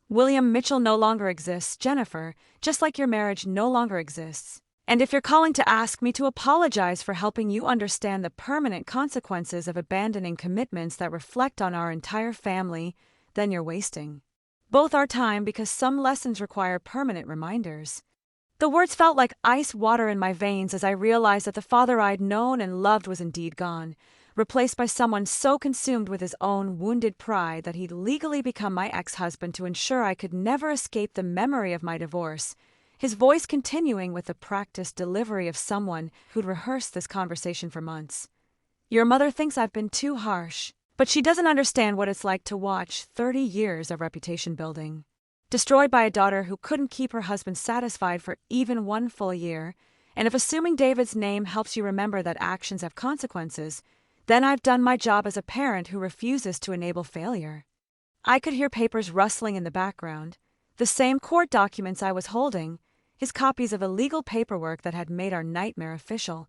William Mitchell no longer exists, Jennifer, just like your marriage no longer exists. And if you're calling to ask me to apologize for helping you understand the permanent consequences of abandoning commitments that reflect on our entire family, then you're wasting both our time because some lessons require permanent reminders. The words felt like ice water in my veins as I realized that the father I'd known and loved was indeed gone, replaced by someone so consumed with his own wounded pride that he'd legally become my ex-husband to ensure I could never escape the memory of my divorce, his voice continuing with the practiced delivery of someone who'd rehearsed this conversation for months. Your mother thinks I've been too harsh, but she doesn't understand what it's like to watch 30 years of reputation building. Destroyed by a daughter who couldn't keep her husband satisfied for even 1 full year, and if assuming David's name helps you remember that actions have consequences, then I've done my job as a parent who refuses to enable failure. I could hear papers rustling in the background, the same court documents I was holding, his copies of illegal paperwork that had made our nightmare official,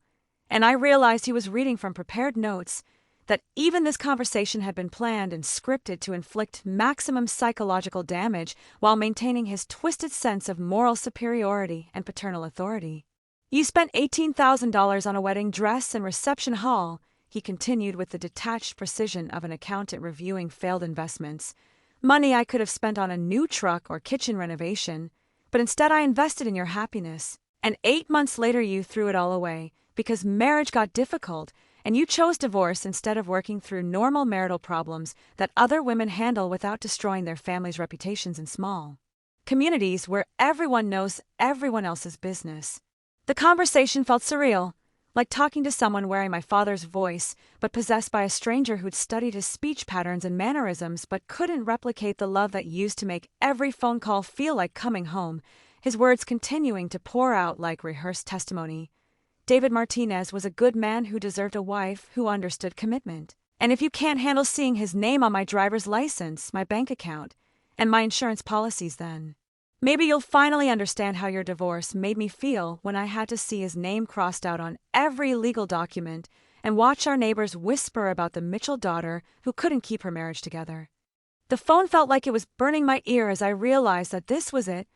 and I realized he was reading from prepared notes, that even this conversation had been planned and scripted to inflict maximum psychological damage while maintaining his twisted sense of moral superiority and paternal authority. You spent $18,000 on a wedding dress and reception hall, he continued with the detached precision of an accountant reviewing failed investments. Money I could have spent on a new truck or kitchen renovation, but instead I invested in your happiness, And 8 months later you threw it all away because marriage got difficult and you chose divorce instead of working through normal marital problems that other women handle without destroying their families' reputations in small communities where everyone knows everyone else's business. The conversation felt surreal, like talking to someone wearing my father's voice, but possessed by a stranger who'd studied his speech patterns and mannerisms but couldn't replicate the love that used to make every phone call feel like coming home, his words continuing to pour out like rehearsed testimony. David Martinez was a good man who deserved a wife who understood commitment. And if you can't handle seeing his name on my driver's license, my bank account, and my insurance policies, then maybe you'll finally understand how your divorce made me feel when I had to see his name crossed out on every legal document and watch our neighbors whisper about the Mitchell daughter who couldn't keep her marriage together. The phone felt like it was burning my ear as I realized that this was it.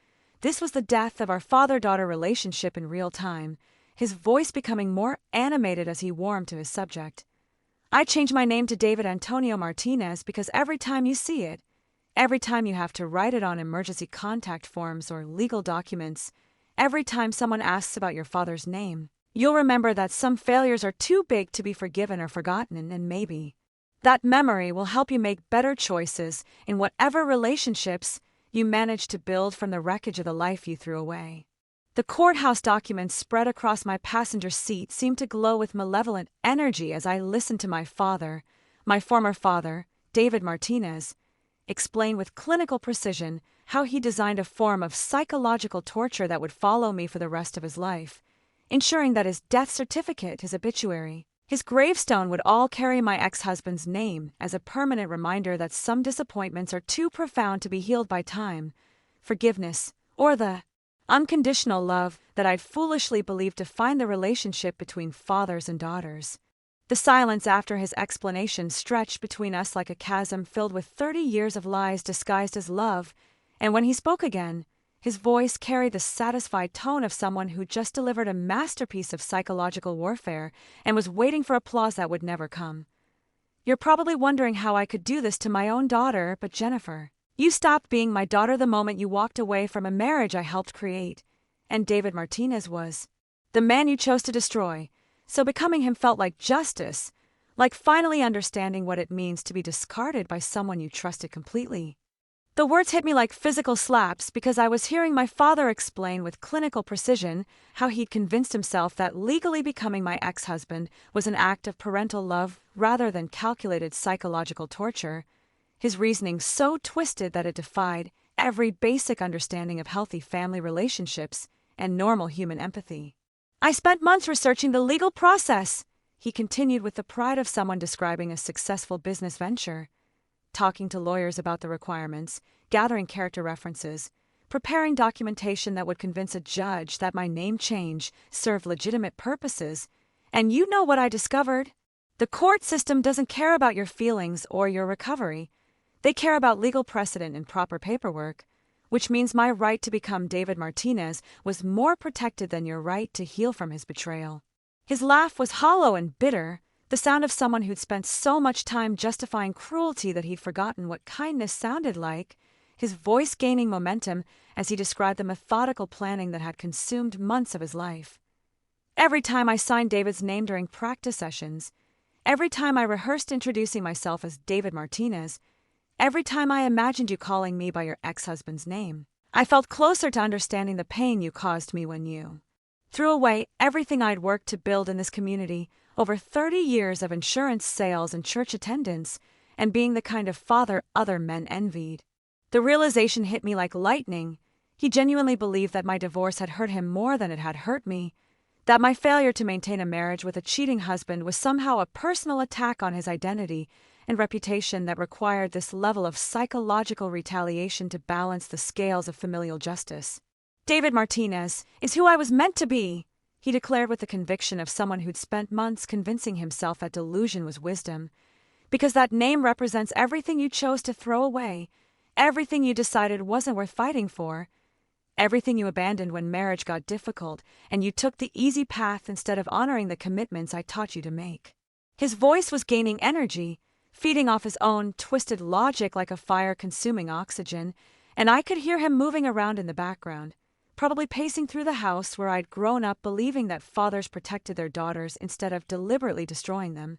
This was the death of our father-daughter relationship in real time, his voice becoming more animated as he warmed to his subject. I changed my name to David Antonio Martinez because every time you see it, every time you have to write it on emergency contact forms or legal documents, every time someone asks about your father's name, you'll remember that some failures are too big to be forgiven or forgotten, and maybe that memory will help you make better choices in whatever relationships you manage to build from the wreckage of the life you threw away. The courthouse documents spread across my passenger seat seemed to glow with malevolent energy as I listened to my father, my former father, David Martinez, explain with clinical precision how he designed a form of psychological torture that would follow me for the rest of his life, ensuring that his death certificate, his obituary, his gravestone would all carry my ex-husband's name as a permanent reminder that some disappointments are too profound to be healed by time, forgiveness, or the unconditional love that I'd foolishly believed defined the relationship between fathers and daughters. The silence after his explanation stretched between us like a chasm filled with 30 years of lies disguised as love, and when he spoke again, his voice carried the satisfied tone of someone who just delivered a masterpiece of psychological warfare and was waiting for applause that would never come. You're probably wondering how I could do this to my own daughter, but Jennifer, you stopped being my daughter the moment you walked away from a marriage I helped create, and David Martinez was the man you chose to destroy. So becoming him felt like justice, like finally understanding what it means to be discarded by someone you trusted completely. The words hit me like physical slaps because I was hearing my father explain with clinical precision how he'd convinced himself that legally becoming my ex-husband was an act of parental love rather than calculated psychological torture, his reasoning so twisted that it defied every basic understanding of healthy family relationships and normal human empathy. I spent months researching the legal process, he continued with the pride of someone describing a successful business venture, talking to lawyers about the requirements, gathering character references, preparing documentation that would convince a judge that my name change served legitimate purposes. And you know what I discovered? The court system doesn't care about your feelings or your recovery. They care about legal precedent and proper paperwork, which means my right to become David Martinez was more protected than your right to heal from his betrayal. His laugh was hollow and bitter, the sound of someone who'd spent so much time justifying cruelty that he'd forgotten what kindness sounded like, his voice gaining momentum as he described the methodical planning that had consumed months of his life. Every time I signed David's name during practice sessions, every time I rehearsed introducing myself as David Martinez, every time I imagined you calling me by your ex-husband's name, I felt closer to understanding the pain you caused me when you threw away everything I'd worked to build in this community, over 30 years of insurance sales and church attendance, and being the kind of father other men envied. The realization hit me like lightning. He genuinely believed that my divorce had hurt him more than it had hurt me, that my failure to maintain a marriage with a cheating husband was somehow a personal attack on his identity and reputation that required this level of psychological retaliation to balance the scales of familial justice. David Martinez is who I was meant to be, he declared with the conviction of someone who'd spent months convincing himself that delusion was wisdom, because that name represents everything you chose to throw away, everything you decided wasn't worth fighting for, everything you abandoned when marriage got difficult and you took the easy path instead of honoring the commitments I taught you to make. His voice was gaining energy, feeding off his own twisted logic like a fire consuming oxygen, and I could hear him moving around in the background, probably pacing through the house where I'd grown up believing that fathers protected their daughters instead of deliberately destroying them.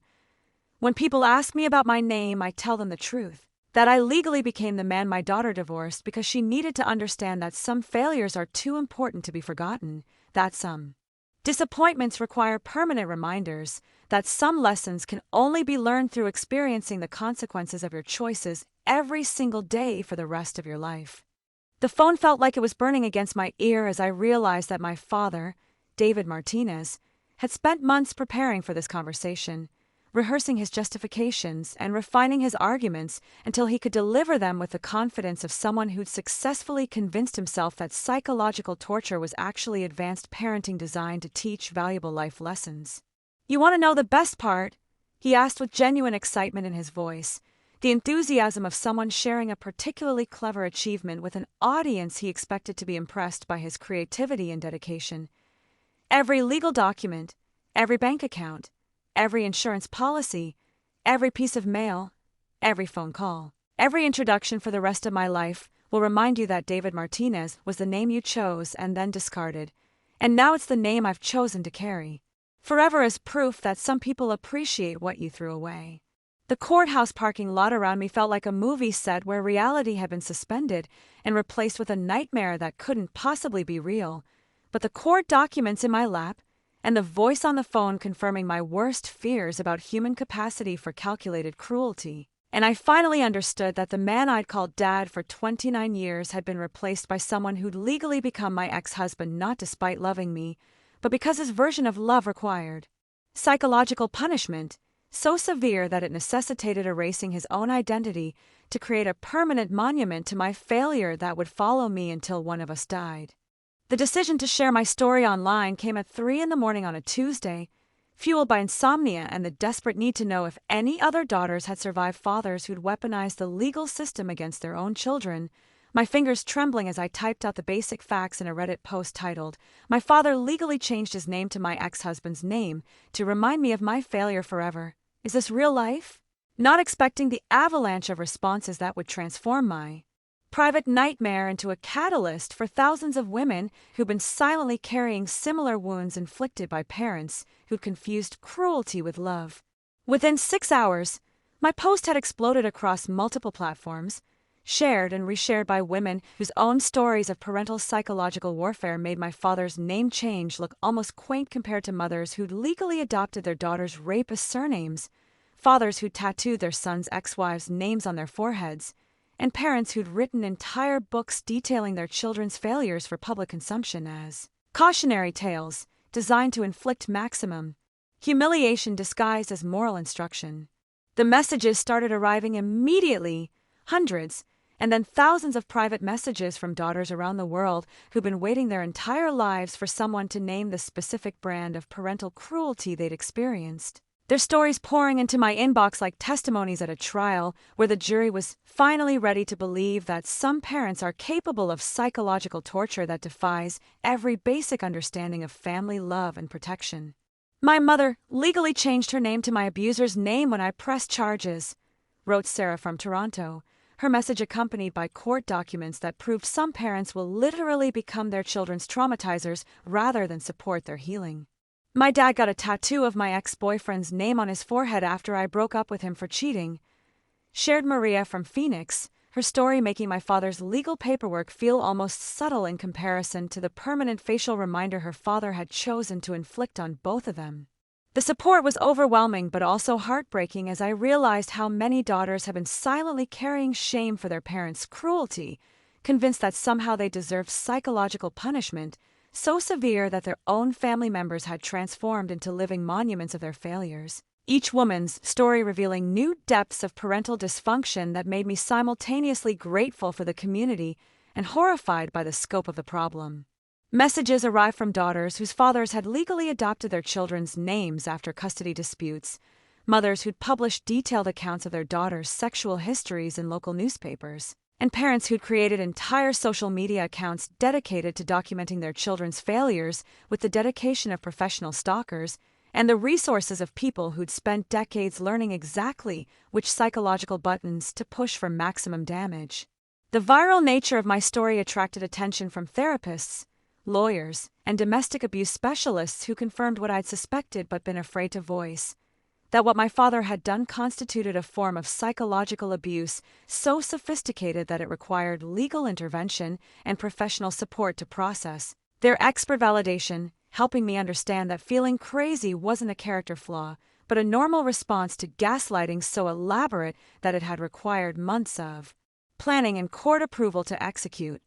When people ask me about my name, I tell them the truth, that I legally became the man my daughter divorced because she needed to understand that some failures are too important to be forgotten, that some disappointments require permanent reminders, that some lessons can only be learned through experiencing the consequences of your choices every single day for the rest of your life. The phone felt like it was burning against my ear as I realized that my father, David Martinez, had spent months preparing for this conversation, rehearsing his justifications and refining his arguments until he could deliver them with the confidence of someone who'd successfully convinced himself that psychological torture was actually advanced parenting designed to teach valuable life lessons. "You want to know the best part?" he asked with genuine excitement in his voice, the enthusiasm of someone sharing a particularly clever achievement with an audience he expected to be impressed by his creativity and dedication. "Every legal document, every bank account, every insurance policy, every piece of mail, every phone call, every introduction for the rest of my life will remind you that David Martinez was the name you chose and then discarded, and now it's the name I've chosen to carry, forever as proof that some people appreciate what you threw away." The courthouse parking lot around me felt like a movie set where reality had been suspended and replaced with a nightmare that couldn't possibly be real, but the court documents in my lap, and the voice on the phone confirming my worst fears about human capacity for calculated cruelty. And I finally understood that the man I'd called Dad for 29 years had been replaced by someone who'd legally become my ex-husband not despite loving me, but because his version of love required psychological punishment, so severe that it necessitated erasing his own identity to create a permanent monument to my failure that would follow me until one of us died. The decision to share my story online came at 3 a.m. on a Tuesday, fueled by insomnia and the desperate need to know if any other daughters had survived fathers who'd weaponized the legal system against their own children, my fingers trembling as I typed out the basic facts in a Reddit post titled, "My father legally changed his name to my ex-husband's name to remind me of my failure forever. Is this real life?" Not expecting the avalanche of responses that would transform my private nightmare into a catalyst for thousands of women who've been silently carrying similar wounds inflicted by parents who'd confused cruelty with love. Within 6 hours, my post had exploded across multiple platforms, shared and reshared by women whose own stories of parental psychological warfare made my father's name change look almost quaint compared to mothers who'd legally adopted their daughters' rapist surnames, fathers who'd tattooed their sons' ex-wives' names on their foreheads, and parents who'd written entire books detailing their children's failures for public consumption as cautionary tales designed to inflict maximum humiliation disguised as moral instruction. The messages started arriving immediately, hundreds, and then thousands of private messages from daughters around the world who'd been waiting their entire lives for someone to name the specific brand of parental cruelty they'd experienced. Their stories pouring into my inbox like testimonies at a trial where the jury was finally ready to believe that some parents are capable of psychological torture that defies every basic understanding of family love and protection. "My mother legally changed her name to my abuser's name when I pressed charges," wrote Sarah from Toronto, her message accompanied by court documents that proved some parents will literally become their children's traumatizers rather than support their healing. "My dad got a tattoo of my ex-boyfriend's name on his forehead after I broke up with him for cheating," shared Maria from Phoenix, her story making my father's legal paperwork feel almost subtle in comparison to the permanent facial reminder her father had chosen to inflict on both of them. The support was overwhelming but also heartbreaking as I realized how many daughters have been silently carrying shame for their parents' cruelty, convinced that somehow they deserved psychological punishment so severe that their own family members had transformed into living monuments of their failures. Each woman's story revealing new depths of parental dysfunction that made me simultaneously grateful for the community and horrified by the scope of the problem. Messages arrived from daughters whose fathers had legally adopted their children's names after custody disputes, mothers who'd published detailed accounts of their daughters' sexual histories in local newspapers, and parents who'd created entire social media accounts dedicated to documenting their children's failures with the dedication of professional stalkers and the resources of people who'd spent decades learning exactly which psychological buttons to push for maximum damage. The viral nature of my story attracted attention from therapists, lawyers, and domestic abuse specialists who confirmed what I'd suspected but been afraid to voice: that what my father had done constituted a form of psychological abuse so sophisticated that it required legal intervention and professional support to process. Their expert validation, helping me understand that feeling crazy wasn't a character flaw, but a normal response to gaslighting so elaborate that it had required months of planning and court approval to execute.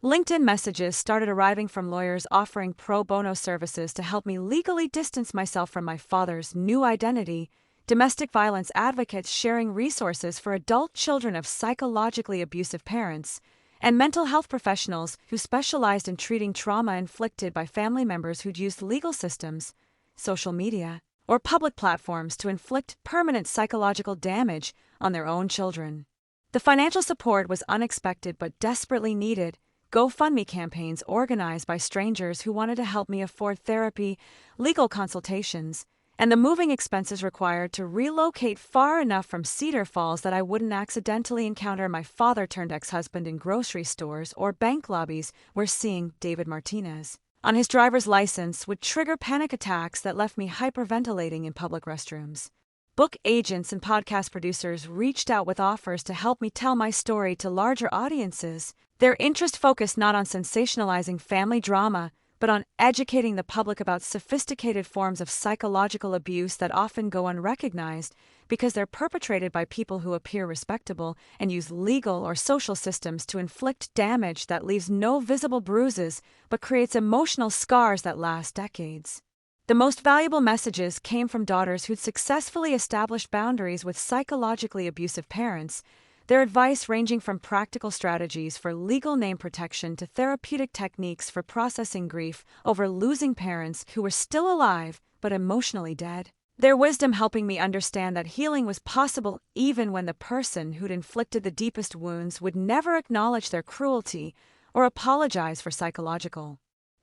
LinkedIn messages started arriving from lawyers offering pro bono services to help me legally distance myself from my father's new identity, domestic violence advocates sharing resources for adult children of psychologically abusive parents, and mental health professionals who specialized in treating trauma inflicted by family members who'd used legal systems, social media, or public platforms to inflict permanent psychological damage on their own children. The financial support was unexpected but desperately needed. GoFundMe campaigns organized by strangers who wanted to help me afford therapy, legal consultations, and the moving expenses required to relocate far enough from Cedar Falls that I wouldn't accidentally encounter my father-turned-ex-husband in grocery stores or bank lobbies where seeing David Martinez on his driver's license would trigger panic attacks that left me hyperventilating in public restrooms. Book agents and podcast producers reached out with offers to help me tell my story to larger audiences, their interest focused not on sensationalizing family drama, but on educating the public about sophisticated forms of psychological abuse that often go unrecognized because they're perpetrated by people who appear respectable and use legal or social systems to inflict damage that leaves no visible bruises but creates emotional scars that last decades. The most valuable messages came from daughters who'd successfully established boundaries with psychologically abusive parents, their advice ranging from practical strategies for legal name protection to therapeutic techniques for processing grief over losing parents who were still alive but emotionally dead. Their wisdom helping me understand that healing was possible even when the person who'd inflicted the deepest wounds would never acknowledge their cruelty or apologize for psychological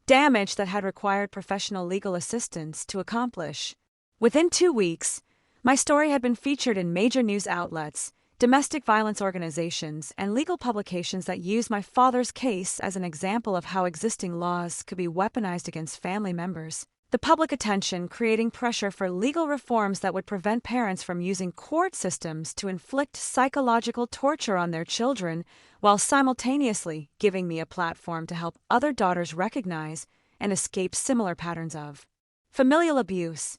damage that had required professional legal assistance to accomplish. Within 2 weeks, my story had been featured in major news outlets, domestic violence organizations, and legal publications that use my father's case as an example of how existing laws could be weaponized against family members. The public attention creating pressure for legal reforms that would prevent parents from using court systems to inflict psychological torture on their children, while simultaneously giving me a platform to help other daughters recognize and escape similar patterns of familial abuse.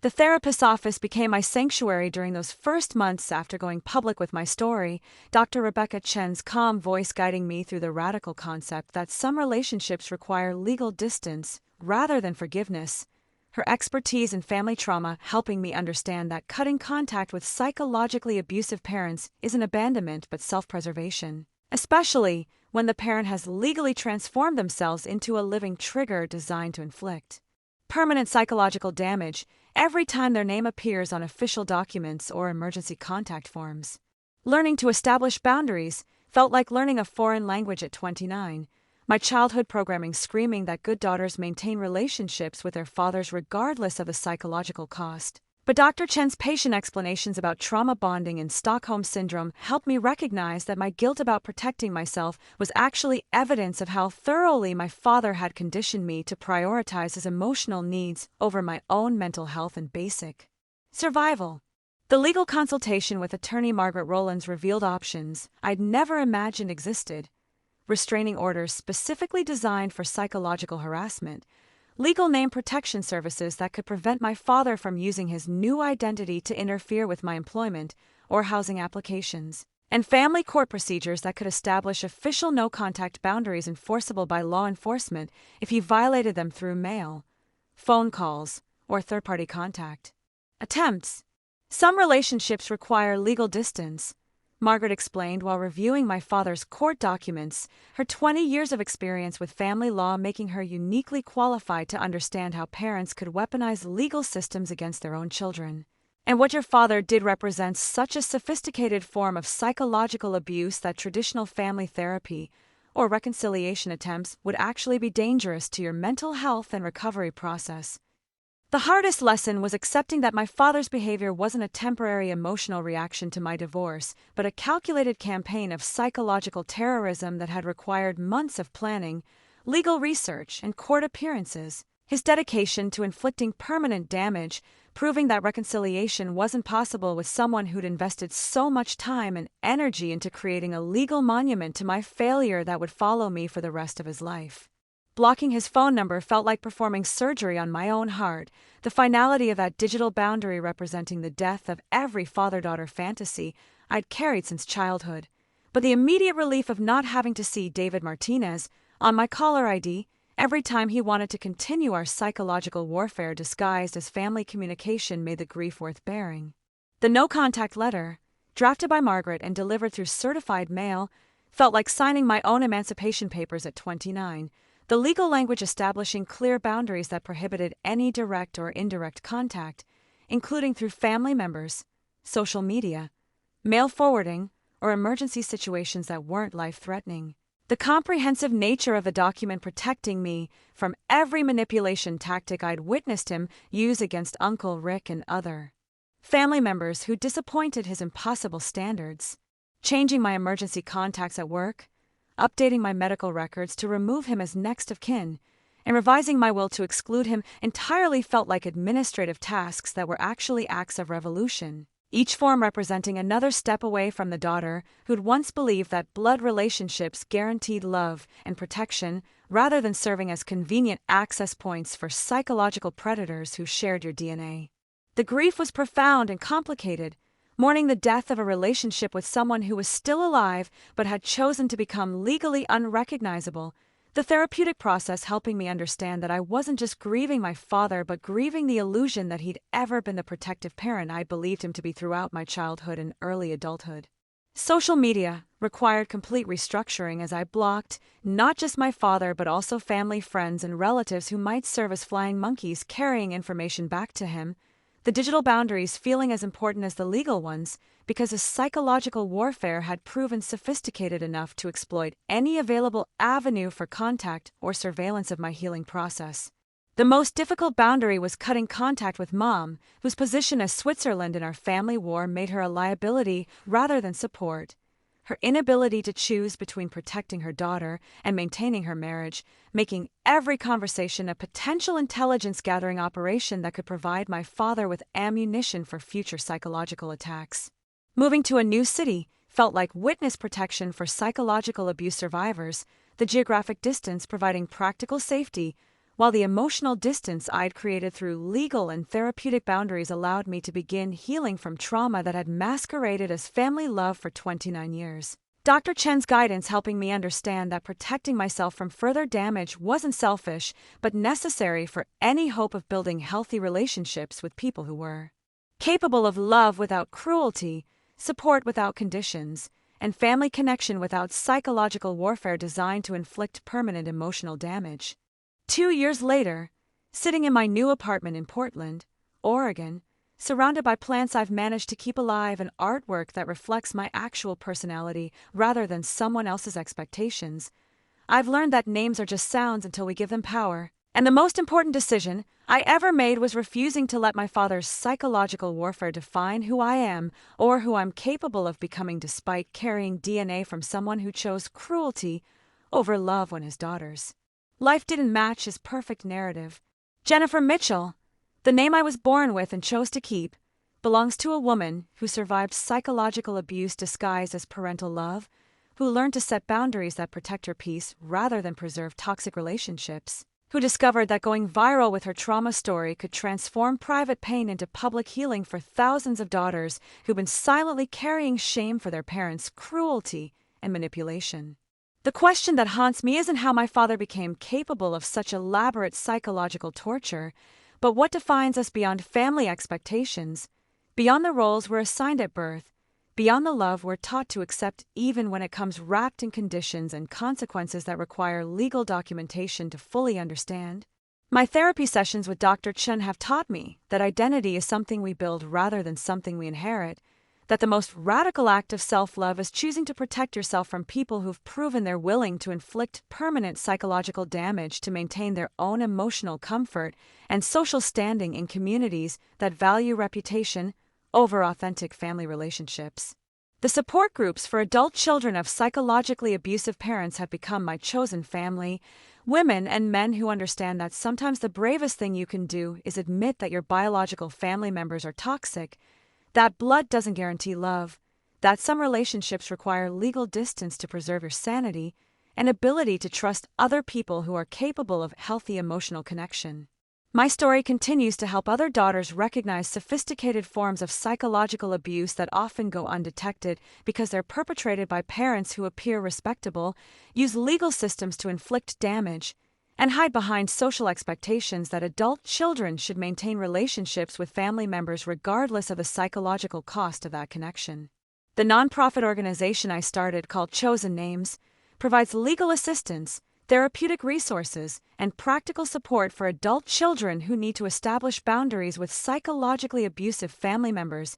The therapist's office became my sanctuary during those first months after going public with my story, Dr. Rebecca Chen's calm voice guiding me through the radical concept that some relationships require legal distance rather than forgiveness, her expertise in family trauma helping me understand that cutting contact with psychologically abusive parents isn't abandonment but self-preservation, especially when the parent has legally transformed themselves into a living trigger designed to inflict permanent psychological damage every time their name appears on official documents or emergency contact forms. Learning to establish boundaries felt like learning a foreign language at 29, my childhood programming screaming that good daughters maintain relationships with their fathers regardless of the psychological cost. But Dr. Chen's patient explanations about trauma bonding and Stockholm Syndrome helped me recognize that my guilt about protecting myself was actually evidence of how thoroughly my father had conditioned me to prioritize his emotional needs over my own mental health and basic survival. The legal consultation with attorney Margaret Rowlands revealed options I'd never imagined existed: restraining orders specifically designed for psychological harassment, legal name protection services that could prevent my father from using his new identity to interfere with my employment or housing applications, and family court procedures that could establish official no-contact boundaries enforceable by law enforcement if he violated them through mail, phone calls, or third-party contact attempts. Some relationships require legal distance, Margaret explained while reviewing my father's court documents, her 20 years of experience with family law making her uniquely qualified to understand how parents could weaponize legal systems against their own children. And what your father did represents such a sophisticated form of psychological abuse that traditional family therapy or reconciliation attempts would actually be dangerous to your mental health and recovery process. The hardest lesson was accepting that my father's behavior wasn't a temporary emotional reaction to my divorce, but a calculated campaign of psychological terrorism that had required months of planning, legal research, and court appearances. His dedication to inflicting permanent damage, proving that reconciliation wasn't possible with someone who'd invested so much time and energy into creating a legal monument to my failure that would follow me for the rest of his life. Blocking his phone number felt like performing surgery on my own heart, the finality of that digital boundary representing the death of every father-daughter fantasy I'd carried since childhood. But the immediate relief of not having to see David Martinez on my caller ID every time he wanted to continue our psychological warfare disguised as family communication made the grief worth bearing. The no-contact letter, drafted by Margaret and delivered through certified mail, felt like signing my own emancipation papers at 29, the legal language establishing clear boundaries that prohibited any direct or indirect contact, including through family members, social media, mail forwarding, or emergency situations that weren't life-threatening. The comprehensive nature of the document protecting me from every manipulation tactic I'd witnessed him use against Uncle Rick and other family members who disappointed his impossible standards. Changing my emergency contacts at work, updating my medical records to remove him as next of kin, and revising my will to exclude him entirely felt like administrative tasks that were actually acts of revolution. Each form representing another step away from the daughter who'd once believed that blood relationships guaranteed love and protection rather than serving as convenient access points for psychological predators who shared your DNA. The grief was profound and complicated, mourning the death of a relationship with someone who was still alive but had chosen to become legally unrecognizable. The therapeutic process helping me understand that I wasn't just grieving my father but grieving the illusion that he'd ever been the protective parent I believed him to be throughout my childhood and early adulthood. Social media required complete restructuring as I blocked not just my father but also family, friends, and relatives who might serve as flying monkeys carrying information back to him. The digital boundaries feeling as important as the legal ones because his psychological warfare had proven sophisticated enough to exploit any available avenue for contact or surveillance of my healing process. The most difficult boundary was cutting contact with Mom, whose position as Switzerland in our family war made her a liability rather than support. Her inability to choose between protecting her daughter and maintaining her marriage, making every conversation a potential intelligence-gathering operation that could provide my father with ammunition for future psychological attacks. Moving to a new city felt like witness protection for psychological abuse survivors, the geographic distance providing practical safety, while the emotional distance I'd created through legal and therapeutic boundaries allowed me to begin healing from trauma that had masqueraded as family love for 29 years. Dr. Chen's guidance helping me understand that protecting myself from further damage wasn't selfish, but necessary for any hope of building healthy relationships with people who were capable of love without cruelty, support without conditions, and family connection without psychological warfare designed to inflict permanent emotional damage. 2 years later, sitting in my new apartment in Portland, Oregon, surrounded by plants I've managed to keep alive and artwork that reflects my actual personality rather than someone else's expectations, I've learned that names are just sounds until we give them power. And the most important decision I ever made was refusing to let my father's psychological warfare define who I am or who I'm capable of becoming despite carrying DNA from someone who chose cruelty over love when his daughters. Life didn't match his perfect narrative. Jennifer Mitchell, the name I was born with and chose to keep, belongs to a woman who survived psychological abuse disguised as parental love, who learned to set boundaries that protect her peace rather than preserve toxic relationships, who discovered that going viral with her trauma story could transform private pain into public healing for thousands of daughters who've been silently carrying shame for their parents' cruelty and manipulation. The question that haunts me isn't how my father became capable of such elaborate psychological torture, but what defines us beyond family expectations, beyond the roles we're assigned at birth, beyond the love we're taught to accept even when it comes wrapped in conditions and consequences that require legal documentation to fully understand. My therapy sessions with Dr. Chen have taught me that identity is something we build rather than something we inherit, that the most radical act of self-love is choosing to protect yourself from people who've proven they're willing to inflict permanent psychological damage to maintain their own emotional comfort and social standing in communities that value reputation over authentic family relationships. The support groups for adult children of psychologically abusive parents have become my chosen family. Women and men who understand that sometimes the bravest thing you can do is admit that your biological family members are toxic, that blood doesn't guarantee love, that some relationships require legal distance to preserve your sanity, and ability to trust other people who are capable of healthy emotional connection. My story continues to help other daughters recognize sophisticated forms of psychological abuse that often go undetected because they're perpetrated by parents who appear respectable, use legal systems to inflict damage, and hide behind social expectations that adult children should maintain relationships with family members regardless of the psychological cost of that connection. The nonprofit organization I started, called Chosen Names, provides legal assistance, therapeutic resources, and practical support for adult children who need to establish boundaries with psychologically abusive family members.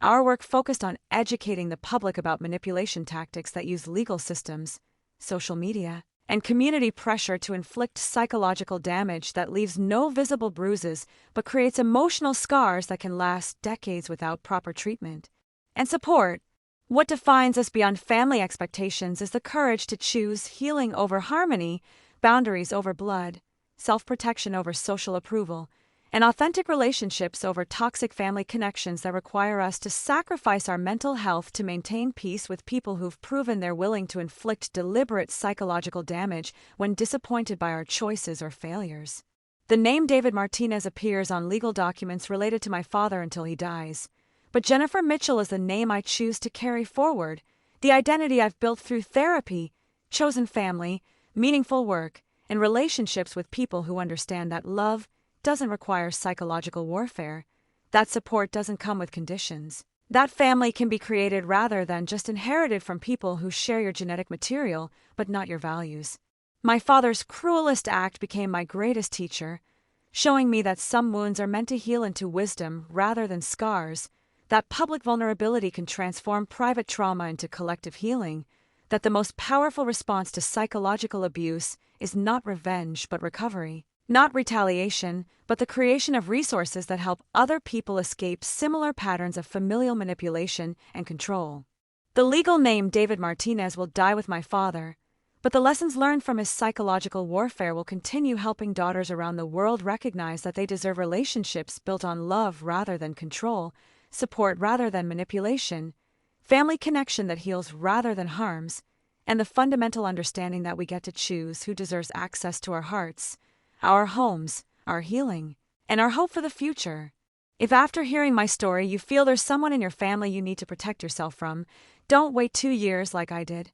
Our work focused on educating the public about manipulation tactics that use legal systems, social media, and community pressure to inflict psychological damage that leaves no visible bruises but creates emotional scars that can last decades without proper treatment and support. What defines us beyond family expectations is the courage to choose healing over harmony, boundaries over blood, self-protection over social approval, and authentic relationships over toxic family connections that require us to sacrifice our mental health to maintain peace with people who've proven they're willing to inflict deliberate psychological damage when disappointed by our choices or failures. The name David Martinez appears on legal documents related to my father until he dies. But Jennifer Mitchell is the name I choose to carry forward, the identity I've built through therapy, chosen family, meaningful work, and relationships with people who understand that love doesn't require psychological warfare, that support doesn't come with conditions, that family can be created rather than just inherited from people who share your genetic material but not your values. My father's cruelest act became my greatest teacher, showing me that some wounds are meant to heal into wisdom rather than scars, that public vulnerability can transform private trauma into collective healing, that the most powerful response to psychological abuse is not revenge but recovery, not retaliation, but the creation of resources that help other people escape similar patterns of familial manipulation and control. The legal name David Martinez will die with my father, but the lessons learned from his psychological warfare will continue helping daughters around the world recognize that they deserve relationships built on love rather than control, support rather than manipulation, family connection that heals rather than harms, and the fundamental understanding that we get to choose who deserves access to our hearts, our homes, our healing, and our hope for the future. If after hearing my story you feel there's someone in your family you need to protect yourself from, don't wait 2 years like I did.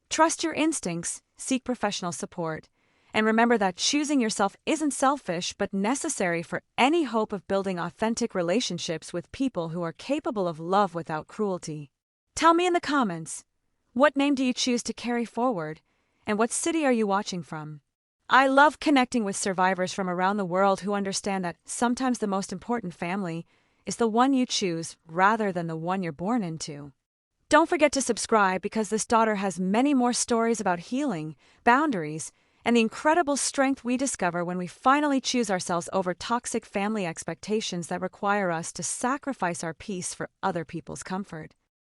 Trust your instincts, seek professional support, and remember that choosing yourself isn't selfish but necessary for any hope of building authentic relationships with people who are capable of love without cruelty. Tell me in the comments, what name do you choose to carry forward, and what city are you watching from? I love connecting with survivors from around the world who understand that sometimes the most important family is the one you choose rather than the one you're born into. Don't forget to subscribe because this daughter has many more stories about healing, boundaries, and the incredible strength we discover when we finally choose ourselves over toxic family expectations that require us to sacrifice our peace for other people's comfort.